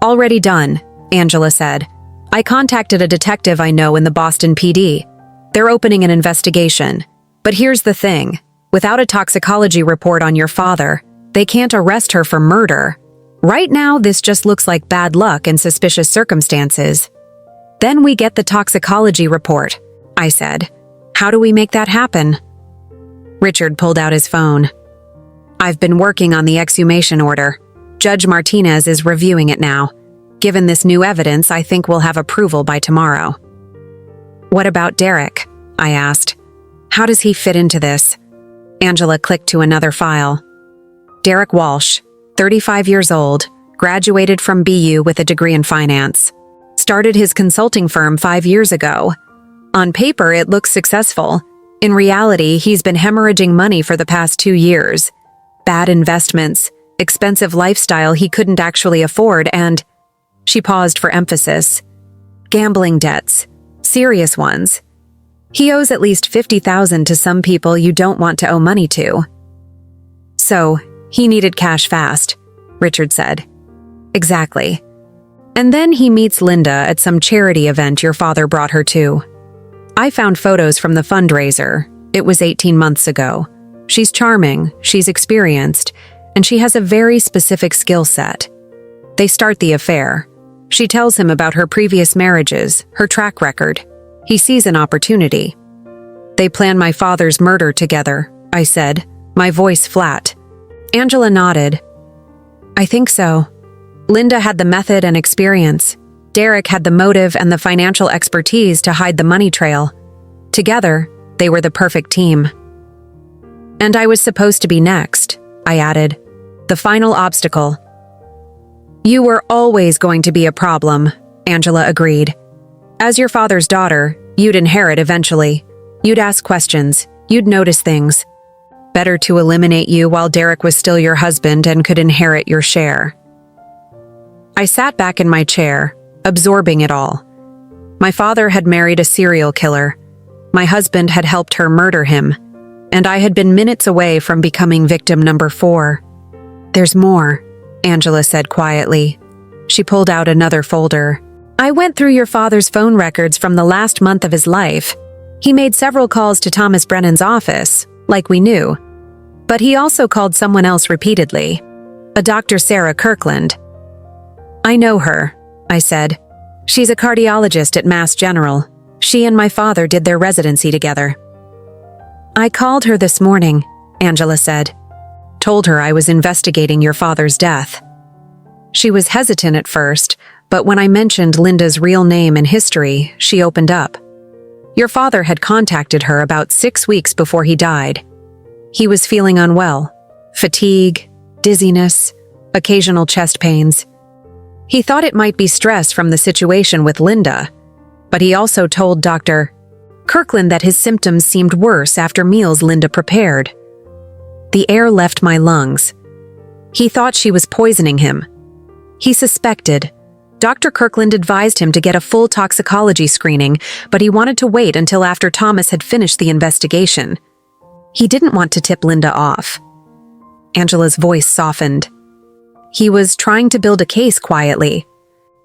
"Already done," Angela said. "I contacted a detective I know in the Boston PD. They're opening an investigation. But here's the thing. Without a toxicology report on your father, they can't arrest her for murder. Right now, this just looks like bad luck and suspicious circumstances. Then we get the toxicology report," I said. "How do we make that happen?" Richard pulled out his phone. "I've been working on the exhumation order. Judge Martinez is reviewing it now. Given this new evidence, I think we'll have approval by tomorrow." "What about Derek?" I asked. "How does he fit into this?" Angela clicked to another file. "Derek Walsh, 35 years old, graduated from BU with a degree in finance. Started his consulting firm 5 years ago. On paper, it looks successful. In reality, he's been hemorrhaging money for the past 2 years. Bad investments, expensive lifestyle he couldn't actually afford, and..." She paused for emphasis. "Gambling debts. Serious ones. He owes at least $50,000 to some people you don't want to owe money to." "So, he needed cash fast," Richard said. "Exactly. And then he meets Linda at some charity event your father brought her to. I found photos from the fundraiser. It was 18 months ago. She's charming, she's experienced, and she has a very specific skill set. They start the affair. She tells him about her previous marriages, her track record. He sees an opportunity. They plan my father's murder together," I said, my voice flat. Angela nodded. "I think so. Linda had the method and experience. Derek had the motive and the financial expertise to hide the money trail. Together, they were the perfect team." "And I was supposed to be next," I added. "The final obstacle." "You were always going to be a problem," Angela agreed. As your father's daughter, you'd inherit eventually. You'd ask questions. You'd notice things. Better to eliminate you while Derek was still your husband and could inherit your share. I sat back in my chair, absorbing it all. My father had married a serial killer. My husband had helped her murder him, and I had been minutes away from becoming victim number 4. There's more, Angela said quietly. She pulled out another folder. I went through your father's phone records from the last month of his life. He made several calls to Thomas Brennan's office, like we knew. But he also called someone else repeatedly, a Dr. Sarah Kirkland. I know her, I said. She's a cardiologist at Mass General. She and my father did their residency together. I called her this morning, Angela said. Told her I was investigating your father's death. She was hesitant at first, but when I mentioned Linda's real name and history, she opened up. Your father had contacted her about 6 weeks before he died. He was feeling unwell, fatigue, dizziness, occasional chest pains. He thought it might be stress from the situation with Linda, but he also told Dr. Kirkland that his symptoms seemed worse after meals Linda prepared. The air left my lungs. He thought she was poisoning him. He suspected. Dr. Kirkland advised him to get a full toxicology screening, but he wanted to wait until after Thomas had finished the investigation. He didn't want to tip Linda off. Angela's voice softened. He was trying to build a case quietly,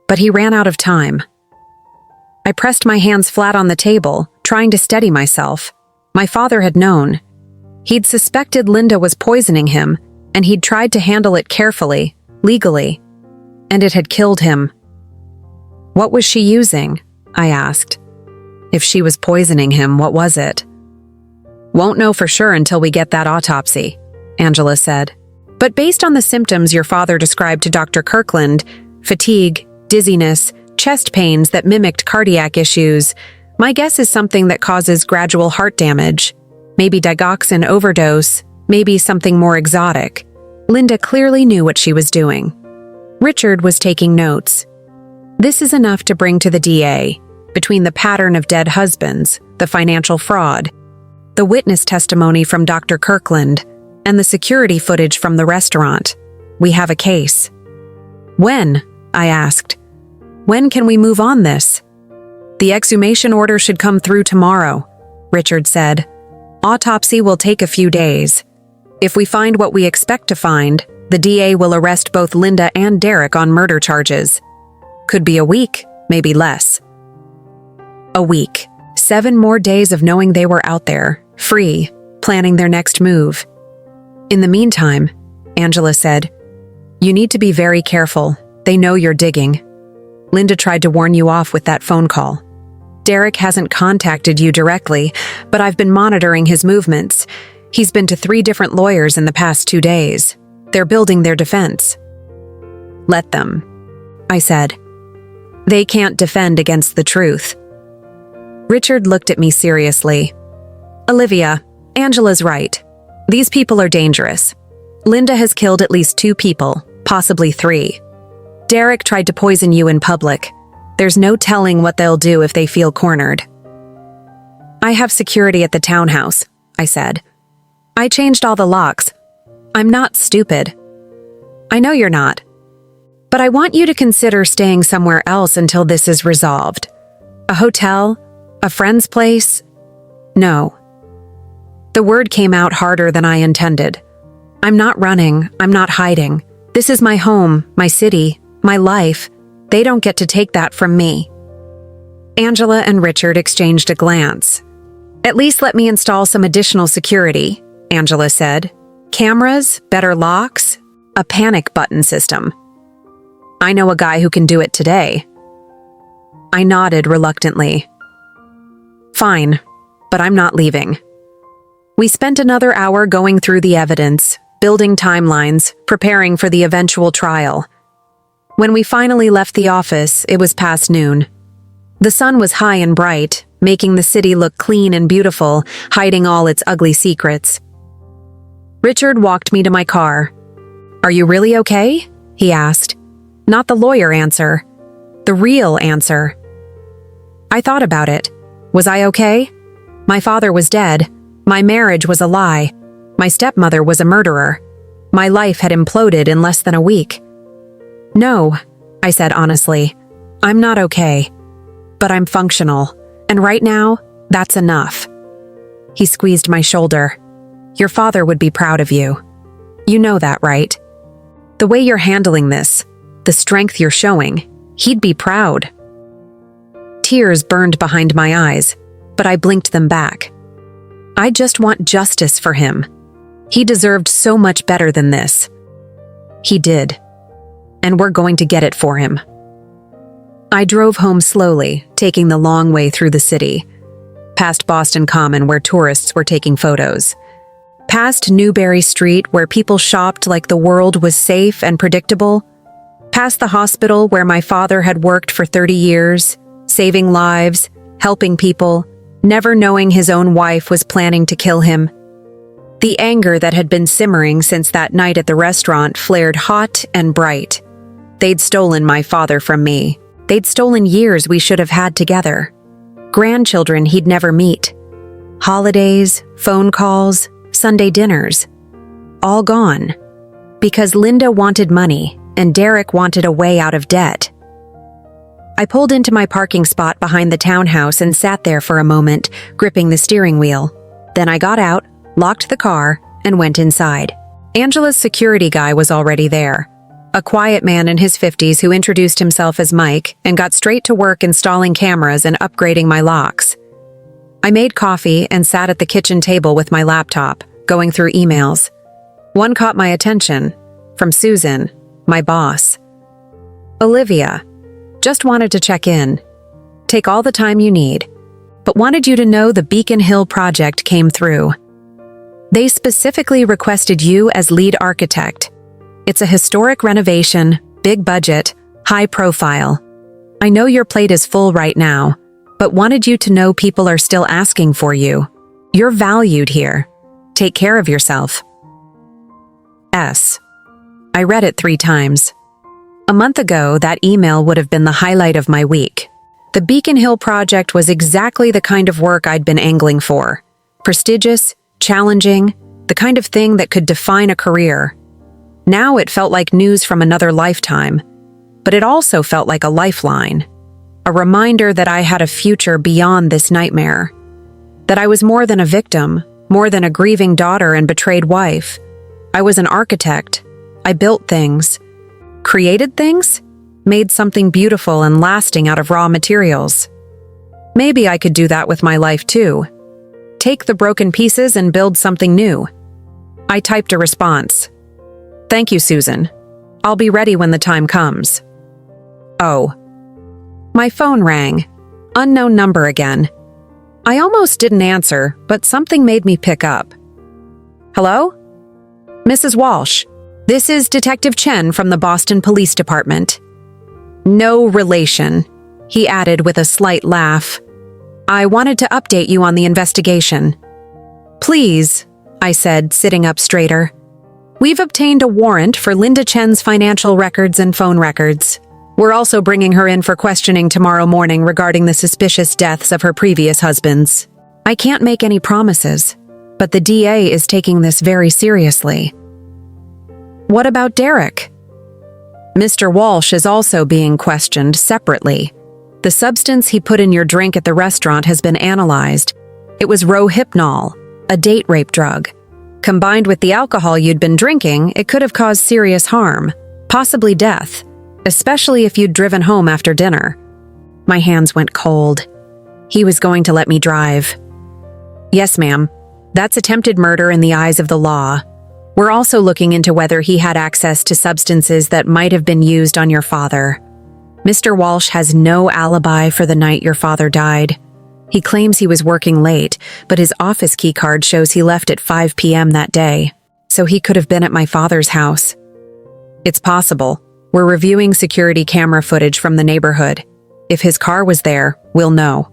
but he ran out of time. I pressed my hands flat on the table, trying to steady myself. My father had known. He'd suspected Linda was poisoning him, and he'd tried to handle it carefully, legally. And it had killed him. What was she using? I asked. If she was poisoning him, what was it? Won't know for sure until we get that autopsy, Angela said. But based on the symptoms your father described to Dr. Kirkland, fatigue, dizziness, chest pains that mimicked cardiac issues, my guess is something that causes gradual heart damage. Maybe digoxin overdose, maybe something more exotic. Linda clearly knew what she was doing. Richard was taking notes. This is enough to bring to the DA, between the pattern of dead husbands, the financial fraud, the witness testimony from Dr. Kirkland, and the security footage from the restaurant. We have a case. When? I asked. When can we move on this? The exhumation order should come through tomorrow, Richard said. Autopsy will take a few days. If we find what we expect to find, the DA will arrest both Linda and Derek on murder charges. Could be a week, maybe less. A week. 7 more days of knowing they were out there, free, planning their next move. In the meantime, Angela said, you need to be very careful. They know you're digging. Linda tried to warn you off with that phone call. Derek hasn't contacted you directly, but I've been monitoring his movements. He's been to 3 different lawyers in the past 2 days. They're building their defense. Let them, I said. They can't defend against the truth. Richard looked at me seriously. Olivia, Angela's right. These people are dangerous. Linda has killed at least 2 people, possibly 3. Derek tried to poison you in public. There's no telling what they'll do if they feel cornered. I have security at the townhouse, I said. I changed all the locks. I'm not stupid. I know you're not. But I want you to consider staying somewhere else until this is resolved. A hotel? A friend's place? No. The word came out harder than I intended. I'm not running. I'm not hiding. This is my home, my city, my life. They don't get to take that from me. Angela and Richard exchanged a glance. At least let me install some additional security, Angela said. Cameras, better locks, a panic button system. I know a guy who can do it today. I nodded reluctantly. Fine, but I'm not leaving. We spent another hour going through the evidence, building timelines, preparing for the eventual trial. When we finally left the office, it was past noon. The sun was high and bright, making the city look clean and beautiful, hiding all its ugly secrets. Richard walked me to my car. Are you really okay? He asked. Not the lawyer answer. The real answer. I thought about it. Was I okay? My father was dead. My marriage was a lie. My stepmother was a murderer. My life had imploded in less than a week. No, I said honestly. I'm not okay. But I'm functional. And right now, that's enough. He squeezed my shoulder. Your father would be proud of you. You know that, right? The way you're handling this, the strength you're showing, he'd be proud. Tears burned behind my eyes, but I blinked them back. I just want justice for him. He deserved so much better than this. He did. And we're going to get it for him. I drove home slowly, taking the long way through the city. Past Boston Common where tourists were taking photos. Past Newberry Street where people shopped like the world was safe and predictable. Past the hospital where my father had worked for 30 years, saving lives, helping people, never knowing his own wife was planning to kill him. The anger that had been simmering since that night at the restaurant flared hot and bright. They'd stolen my father from me. They'd stolen years we should have had together. Grandchildren he'd never meet. Holidays, phone calls, Sunday dinners. All gone. Because Linda wanted money and Derek wanted a way out of debt. I pulled into my parking spot behind the townhouse and sat there for a moment, gripping the steering wheel. Then I got out, locked the car, and went inside. Angela's security guy was already there. A quiet man in his 50s who introduced himself as Mike and got straight to work installing cameras and upgrading my locks. I made coffee and sat at the kitchen table with my laptop, going through emails. One caught my attention, from Susan, my boss. Olivia, just wanted to check in. Take all the time you need, but wanted you to know the Beacon Hill project came through. They specifically requested you as lead architect. It's a historic renovation, big budget, high profile. I know your plate is full right now, but wanted you to know people are still asking for you. You're valued here. Take care of yourself. S. I read it 3 times. A month ago, that email would have been the highlight of my week. The Beacon Hill project was exactly the kind of work I'd been angling for. Prestigious, challenging, the kind of thing that could define a career. Now it felt like news from another lifetime, but it also felt like a lifeline. A reminder that I had a future beyond this nightmare. That I was more than a victim, more than a grieving daughter and betrayed wife. I was an architect. I built things. Created things? Made something beautiful and lasting out of raw materials. Maybe I could do that with my life too. Take the broken pieces and build something new. I typed a response. Thank you, Susan. I'll be ready when the time comes. Oh. My phone rang. Unknown number again. I almost didn't answer, but something made me pick up. Hello? Mrs. Walsh, this is Detective Chen from the Boston Police Department. No relation, he added with a slight laugh. I wanted to update you on the investigation. Please, I said, sitting up straighter. We've obtained a warrant for Linda Chen's financial records and phone records. We're also bringing her in for questioning tomorrow morning regarding the suspicious deaths of her previous husbands. I can't make any promises, but the DA is taking this very seriously. What about Derek? Mr. Walsh is also being questioned separately. The substance he put in your drink at the restaurant has been analyzed. It was Rohypnol, a date rape drug. Combined with the alcohol you'd been drinking, it could have caused serious harm, possibly death, especially if you'd driven home after dinner. My hands went cold. He was going to let me drive. Yes, ma'am. That's attempted murder in the eyes of the law. We're also looking into whether he had access to substances that might have been used on your father. Mr. Walsh has no alibi for the night your father died. He claims he was working late, but his office key card shows he left at 5 p.m. that day, so he could have been at my father's house. It's possible. We're reviewing security camera footage from the neighborhood. If his car was there, we'll know.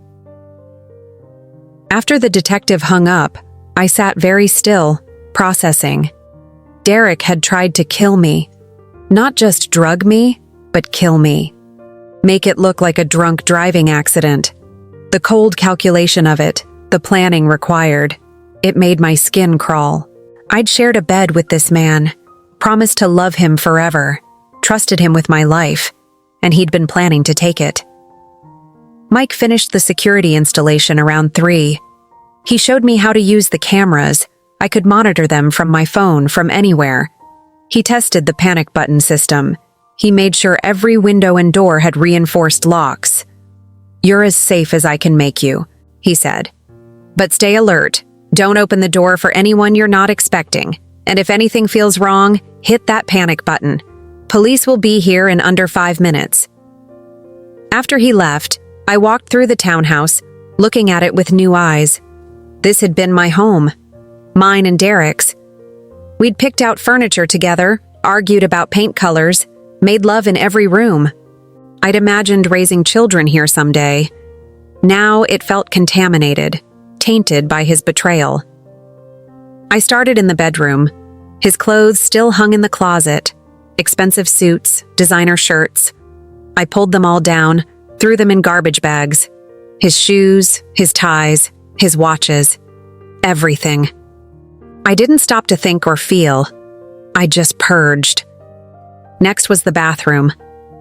After the detective hung up, I sat very still, processing. Derek had tried to kill me. Not just drug me, but kill me. make it look like a drunk driving accident. The cold calculation of it, the planning required, it made my skin crawl. I'd shared a bed with this man, promised to love him forever, trusted him with my life, and he'd been planning to take it. Mike finished the security installation around 3. He showed me how to use the cameras. I could monitor them from my phone from anywhere. He tested the panic button system. He made sure every window and door had reinforced locks. "You're as safe as I can make you," he said. "But stay alert. Don't open the door for anyone you're not expecting. And if anything feels wrong, hit that panic button. Police will be here in under 5 minutes." After he left, I walked through the townhouse, looking at it with new eyes. This had been my home. Mine and Derek's. We'd picked out furniture together, argued about paint colors, made love in every room. I'd imagined raising children here someday. Now it felt contaminated, tainted by his betrayal. I started in the bedroom. His clothes still hung in the closet. Expensive suits, designer shirts. I pulled them all down, threw them in garbage bags. His shoes, his ties, his watches. Everything. I didn't stop to think or feel. I just purged. Next was the bathroom.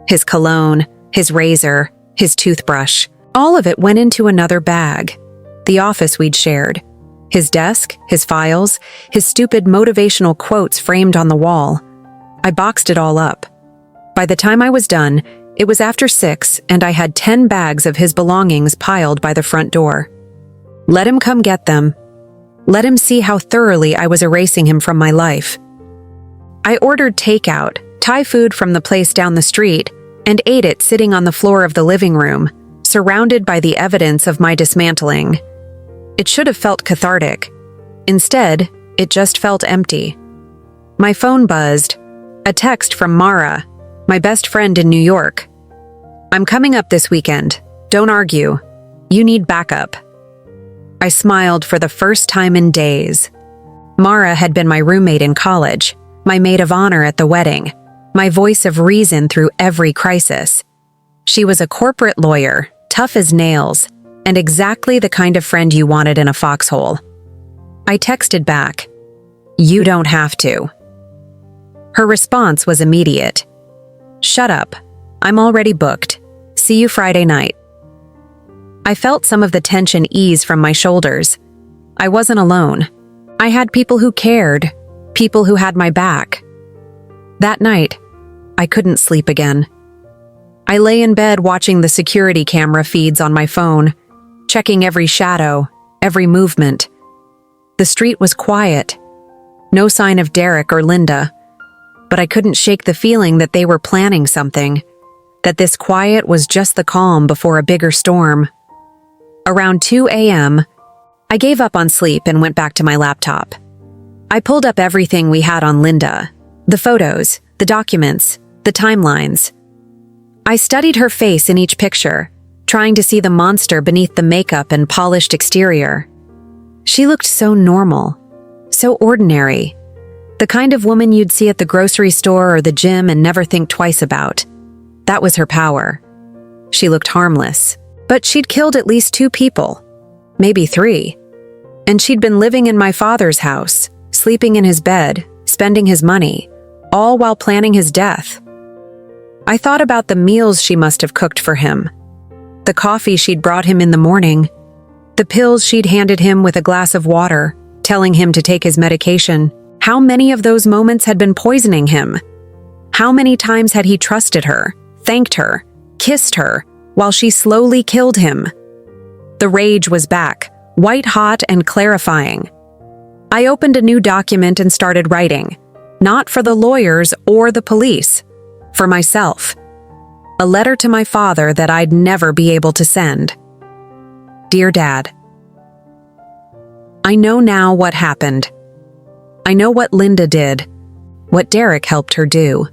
His cologne, his razor, his toothbrush. All of it went into another bag. The office we'd shared. His desk, his files, his stupid motivational quotes framed on the wall. I boxed it all up. By the time I was done, it was after 6 and I had 10 bags of his belongings piled by the front door. Let him come get them. Let him see how thoroughly I was erasing him from my life. I ordered takeout, Thai food from the place down the street, and ate it sitting on the floor of the living room, surrounded by the evidence of my dismantling. It should have felt cathartic. Instead, it just felt empty. My phone buzzed. A text from Mara, my best friend in New York. "I'm coming up this weekend. Don't argue. You need backup." I smiled for the first time in days. Mara had been my roommate in college, my maid of honor at the wedding, my voice of reason through every crisis. She was a corporate lawyer, tough as nails, and exactly the kind of friend you wanted in a foxhole. I texted back, "You don't have to." Her response was immediate. "Shut up. I'm already booked. See you Friday night." I felt some of the tension ease from my shoulders. I wasn't alone. I had people who cared, people who had my back. That night, I couldn't sleep again. I lay in bed watching the security camera feeds on my phone, checking every shadow, every movement. The street was quiet. No sign of Derek or Linda. But I couldn't shake the feeling that they were planning something, that this quiet was just the calm before a bigger storm. Around 2 a.m., I gave up on sleep and went back to my laptop. I pulled up everything we had on Linda, the photos, the documents, the timelines. I studied her face in each picture, trying to see the monster beneath the makeup and polished exterior. She looked so normal, so ordinary, the kind of woman you'd see at the grocery store or the gym and never think twice about. That was her power. She looked harmless, but she'd killed at least 2 people, maybe 3. And she'd been living in my father's house, sleeping in his bed, spending his money, all while planning his death. I thought about the meals she must have cooked for him, the coffee she'd brought him in the morning, the pills she'd handed him with a glass of water, telling him to take his medication. How many of those moments had been poisoning him? How many times had he trusted her, thanked her, kissed her, while she slowly killed him? The rage was back, white hot and clarifying. I opened a new document and started writing, not for the lawyers or the police, for myself. A letter to my father that I'd never be able to send. Dear Dad, I know now what happened. I know what Linda did, what Derek helped her do.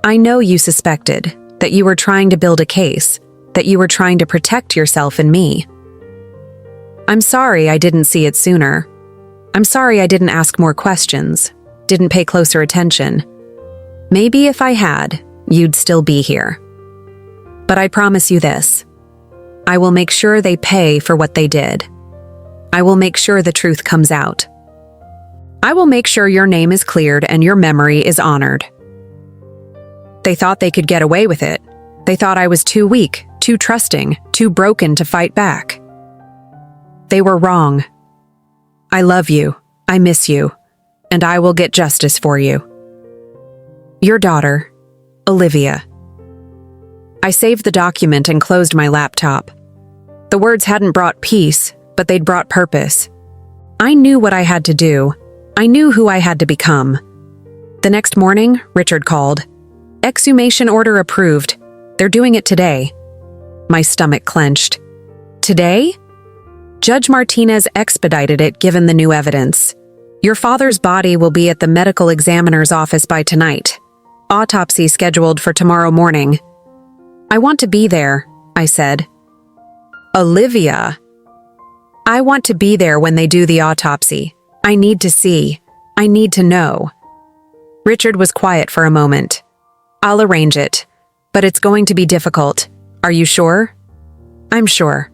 I know you suspected, that you were trying to build a case, that you were trying to protect yourself and me. I'm sorry I didn't see it sooner. I'm sorry I didn't ask more questions, didn't pay closer attention. Maybe if I had, you'd still be here. But I promise you this. I will make sure they pay for what they did. I will make sure the truth comes out. I will make sure your name is cleared and your memory is honored. They thought they could get away with it. They thought I was too weak, too trusting, too broken to fight back. They were wrong. I love you, I miss you, and I will get justice for you. Your daughter, Olivia. I saved the document and closed my laptop. The words hadn't brought peace, but they'd brought purpose. I knew what I had to do. I knew who I had to become. The next morning, Richard called. Exhumation order approved. They're doing it today. My stomach clenched. Today? Judge Martinez expedited it given the new evidence. Your father's body will be at the medical examiner's office by tonight. Autopsy scheduled for tomorrow morning. I want to be there, I said. Olivia. I want to be there when they do the autopsy. I need to see. I need to know. Richard was quiet for a moment. I'll arrange it, but it's going to be difficult. Are you sure? I'm sure.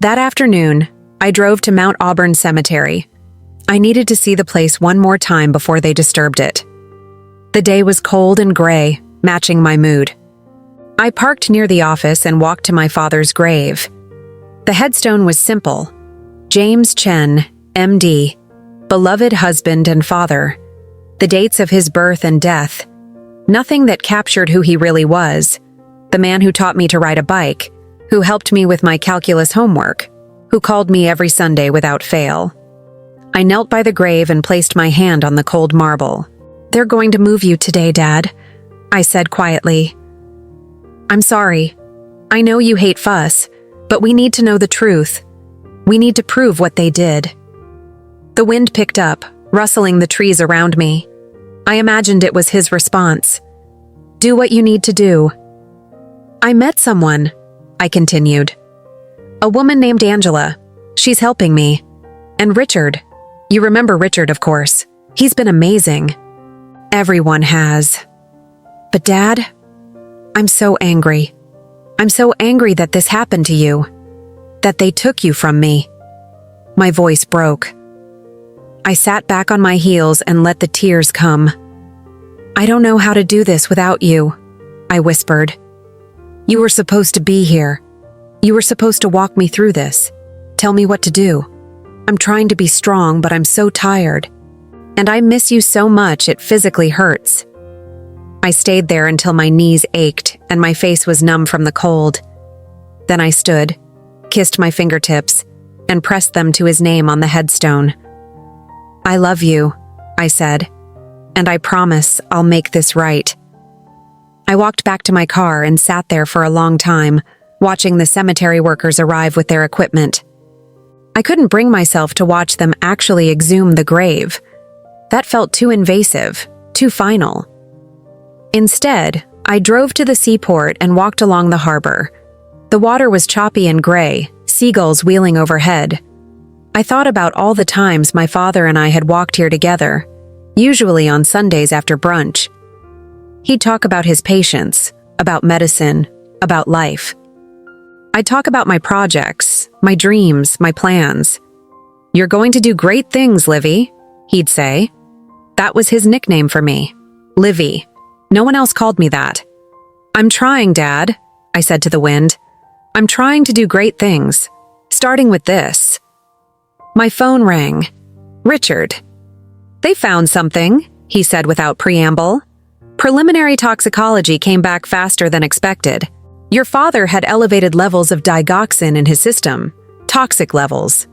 That afternoon, I drove to Mount Auburn Cemetery. I needed to see the place one more time before they disturbed it. The day was cold and gray, matching my mood. I parked near the office and walked to my father's grave. The headstone was simple. James Chen, M.D., beloved husband and father. The dates of his birth and death. Nothing that captured who he really was. The man who taught me to ride a bike, who helped me with my calculus homework, who called me every Sunday without fail. I knelt by the grave and placed my hand on the cold marble. They're going to move you today, Dad, I said quietly. I'm sorry. I know you hate fuss, but we need to know the truth. We need to prove what they did. The wind picked up, rustling the trees around me. I imagined it was his response. Do what you need to do. I met someone, I continued. A woman named Angela. She's helping me. And Richard. You remember Richard, of course. He's been amazing. Everyone has. But Dad, I'm so angry. I'm so angry that this happened to you. That they took you from me. My voice broke. I sat back on my heels and let the tears come. I don't know how to do this without you, I whispered. You were supposed to be here. You were supposed to walk me through this. Tell me what to do. I'm trying to be strong, but I'm so tired. And I miss you so much it physically hurts. I stayed there until my knees ached and my face was numb from the cold. Then I stood, kissed my fingertips, and pressed them to his name on the headstone. I love you, I said, and I promise I'll make this right. I walked back to my car and sat there for a long time, watching the cemetery workers arrive with their equipment. I couldn't bring myself to watch them actually exhume the grave. That felt too invasive, too final. Instead, I drove to the seaport and walked along the harbor. The water was choppy and gray, seagulls wheeling overhead. I thought about all the times my father and I had walked here together, usually on Sundays after brunch. He'd talk about his patients, about medicine, about life. I'd talk about my projects, my dreams, my plans. You're going to do great things, Livy, he'd say. That was his nickname for me, Livy. No one else called me that. I'm trying, Dad, I said to the wind. I'm trying to do great things, starting with this. My phone rang. Richard. They found something, he said without preamble. Preliminary toxicology came back faster than expected. Your father had elevated levels of digoxin in his system, toxic levels,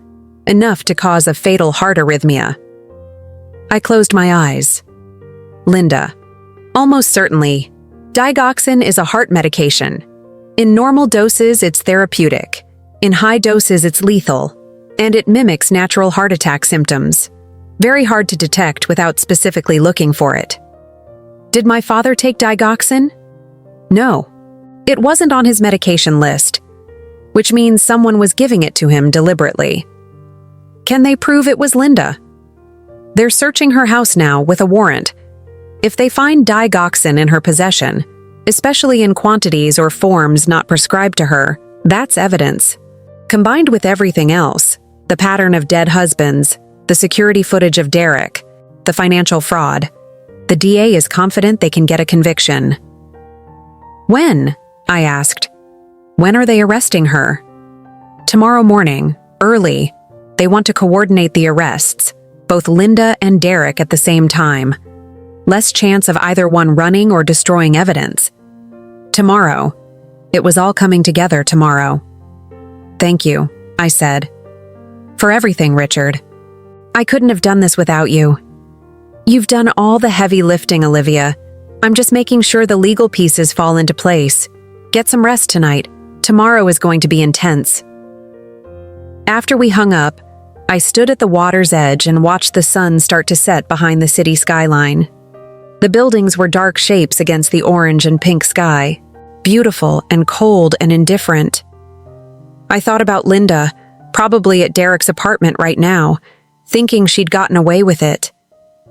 enough to cause a fatal heart arrhythmia. I closed my eyes. Linda. Almost certainly, digoxin is a heart medication. In normal doses, it's therapeutic. In high doses, it's lethal. And it mimics natural heart attack symptoms. Very hard to detect without specifically looking for it. Did my father take digoxin? No. It wasn't on his medication list, which means someone was giving it to him deliberately. Can they prove it was Linda? They're searching her house now with a warrant. If they find digoxin in her possession, especially in quantities or forms not prescribed to her. That's evidence. Combined with everything else, the pattern of dead husbands, the security footage of Derek, the financial fraud, the DA is confident they can get a conviction. When? I asked. When are they arresting her? Tomorrow morning, early. They want to coordinate the arrests, both Linda and Derek at the same time. Less chance of either one running or destroying evidence. Tomorrow. It was all coming together tomorrow. Thank you, I said. For everything, Richard. I couldn't have done this without you. You've done all the heavy lifting, Olivia. I'm just making sure the legal pieces fall into place. Get some rest tonight. Tomorrow is going to be intense. After we hung up, I stood at the water's edge and watched the sun start to set behind the city skyline. The buildings were dark shapes against the orange and pink sky, beautiful and cold and indifferent. I thought about Linda, probably at Derek's apartment right now, thinking she'd gotten away with it.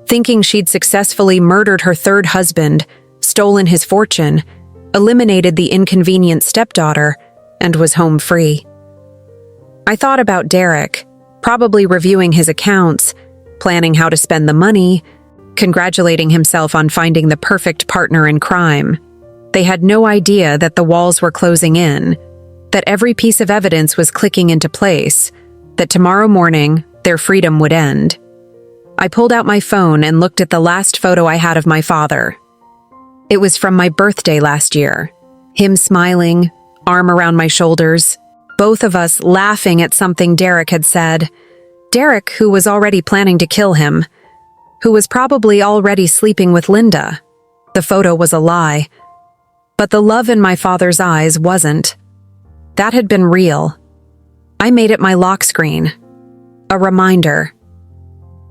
Thinking she'd successfully murdered her third husband, stolen his fortune, eliminated the inconvenient stepdaughter, and was home free. I thought about Derek, probably reviewing his accounts, planning how to spend the money, congratulating himself on finding the perfect partner in crime. They had no idea that the walls were closing in, that every piece of evidence was clicking into place, that tomorrow morning their freedom would end. I pulled out my phone and looked at the last photo I had of my father. It was from my birthday last year. Him smiling, arm around my shoulders, both of us laughing at something Derek had said. Derek, who was already planning to kill him, who was probably already sleeping with Linda. The photo was a lie. But the love in my father's eyes wasn't. That had been real. I made it my lock screen. A reminder.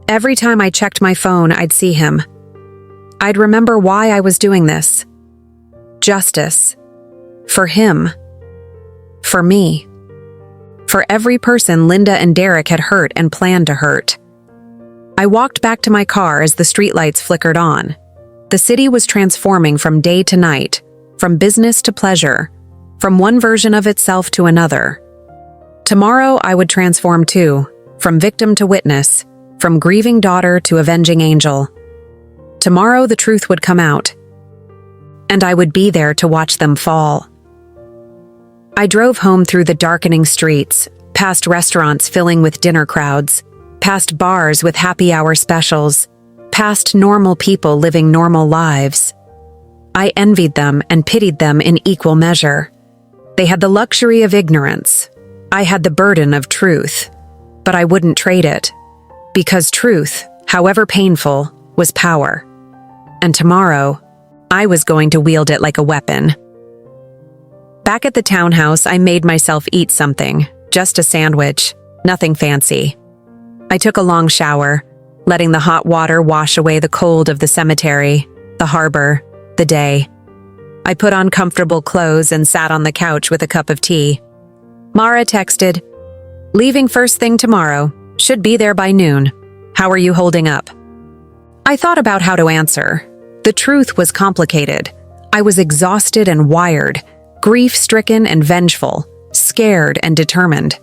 Every time I checked my phone, I'd see him. I'd remember why I was doing this. Justice. For him. For me. For every person Linda and Derek had hurt and planned to hurt. I walked back to my car as the streetlights flickered on. The city was transforming from day to night, from business to pleasure, from one version of itself to another. Tomorrow I would transform too, from victim to witness, from grieving daughter to avenging angel. Tomorrow the truth would come out, and I would be there to watch them fall. I drove home through the darkening streets, past restaurants filling with dinner crowds, past bars with happy hour specials, past normal people living normal lives. I envied them and pitied them in equal measure. They had the luxury of ignorance. I had the burden of truth, but I wouldn't trade it. Because truth, however painful, was power. And tomorrow, I was going to wield it like a weapon. Back at the townhouse, I made myself eat something, just a sandwich, nothing fancy. I took a long shower, letting the hot water wash away the cold of the cemetery, the harbor, the day. I put on comfortable clothes and sat on the couch with a cup of tea. Mara texted, "Leaving first thing tomorrow. Should be there by noon. How are you holding up?" I thought about how to answer. The truth was complicated. I was exhausted and wired, grief-stricken and vengeful, scared and determined.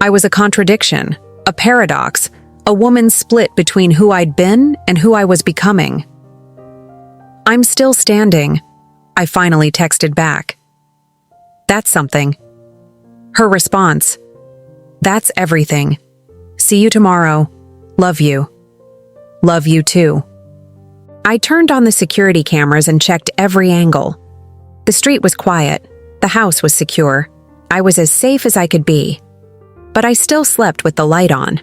I was a contradiction, a paradox, a woman split between who I'd been and who I was becoming. "I'm still standing," I finally texted back. "That's something." Her response, "That's everything. See you tomorrow. Love you." Love you too. I turned on the security cameras and checked every angle. The street was quiet. The house was secure. I was as safe as I could be. But I still slept with the light on.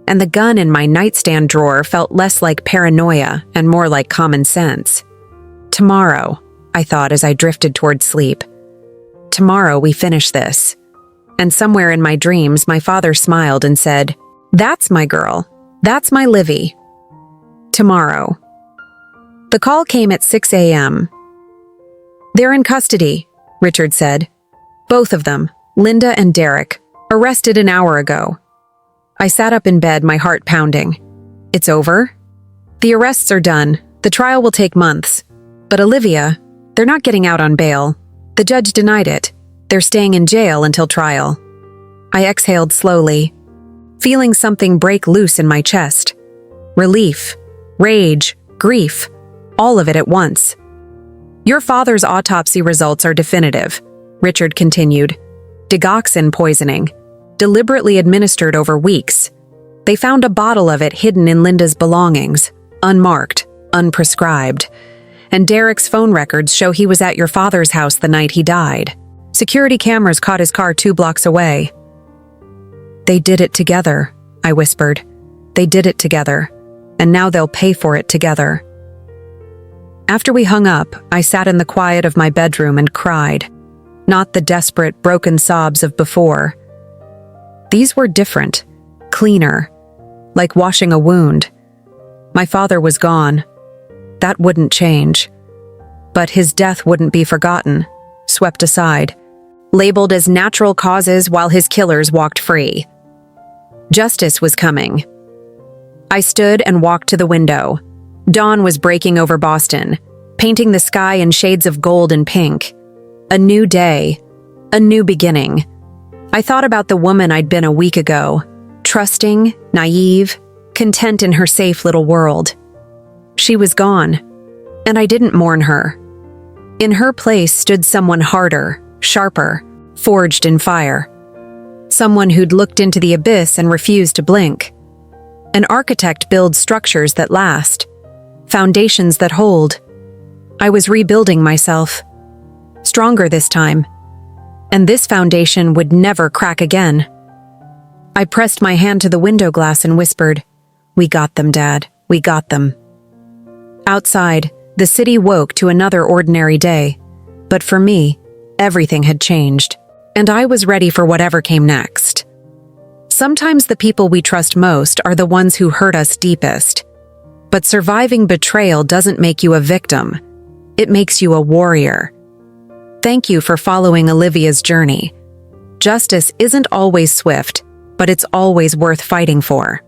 And the gun in my nightstand drawer felt less like paranoia and more like common sense. Tomorrow, I thought as I drifted toward sleep. Tomorrow we finish this. And somewhere in my dreams, my father smiled and said, "That's my girl. That's my Livy." Tomorrow. The call came at 6 a.m. "They're in custody," Richard said. "Both of them, Linda and Derek, arrested an hour ago." I sat up in bed, my heart pounding. It's over? The arrests are done. The trial will take months. But Olivia, They're not getting out on bail. The judge denied it. They're staying in jail until trial. I exhaled slowly, feeling something break loose in my chest. Relief, rage, grief, all of it at once. Your father's autopsy results are definitive, Richard continued. Digoxin poisoning, deliberately administered over weeks. They found a bottle of it hidden in Linda's belongings, unmarked, unprescribed. And Derek's phone records show he was at your father's house the night he died. Security cameras caught his car 2 blocks away. They did it together, I whispered. They did it together, and now they'll pay for it together. After we hung up, I sat in the quiet of my bedroom and cried. Not the desperate, broken sobs of before. These were different, cleaner, like washing a wound. My father was gone. That wouldn't change. But his death wouldn't be forgotten, swept aside, labeled as natural causes while his killers walked free. Justice was coming. I stood and walked to the window. Dawn was breaking over Boston, painting the sky in shades of gold and pink. A new day, a new beginning. I thought about the woman I'd been a week ago, trusting, naive, content in her safe little world. She was gone, and I didn't mourn her. In her place stood someone harder, sharper, forged in fire. Someone who'd looked into the abyss and refused to blink. An architect builds structures that last, foundations that hold. I was rebuilding myself, stronger this time, and this foundation would never crack again. I pressed my hand to the window glass and whispered, "We got them, Dad, we got them." Outside, the city woke to another ordinary day, but for me, everything had changed, and I was ready for whatever came next. Sometimes the people we trust most are the ones who hurt us deepest. But surviving betrayal doesn't make you a victim. It makes you a warrior. Thank you for following Olivia's journey. Justice isn't always swift, but it's always worth fighting for.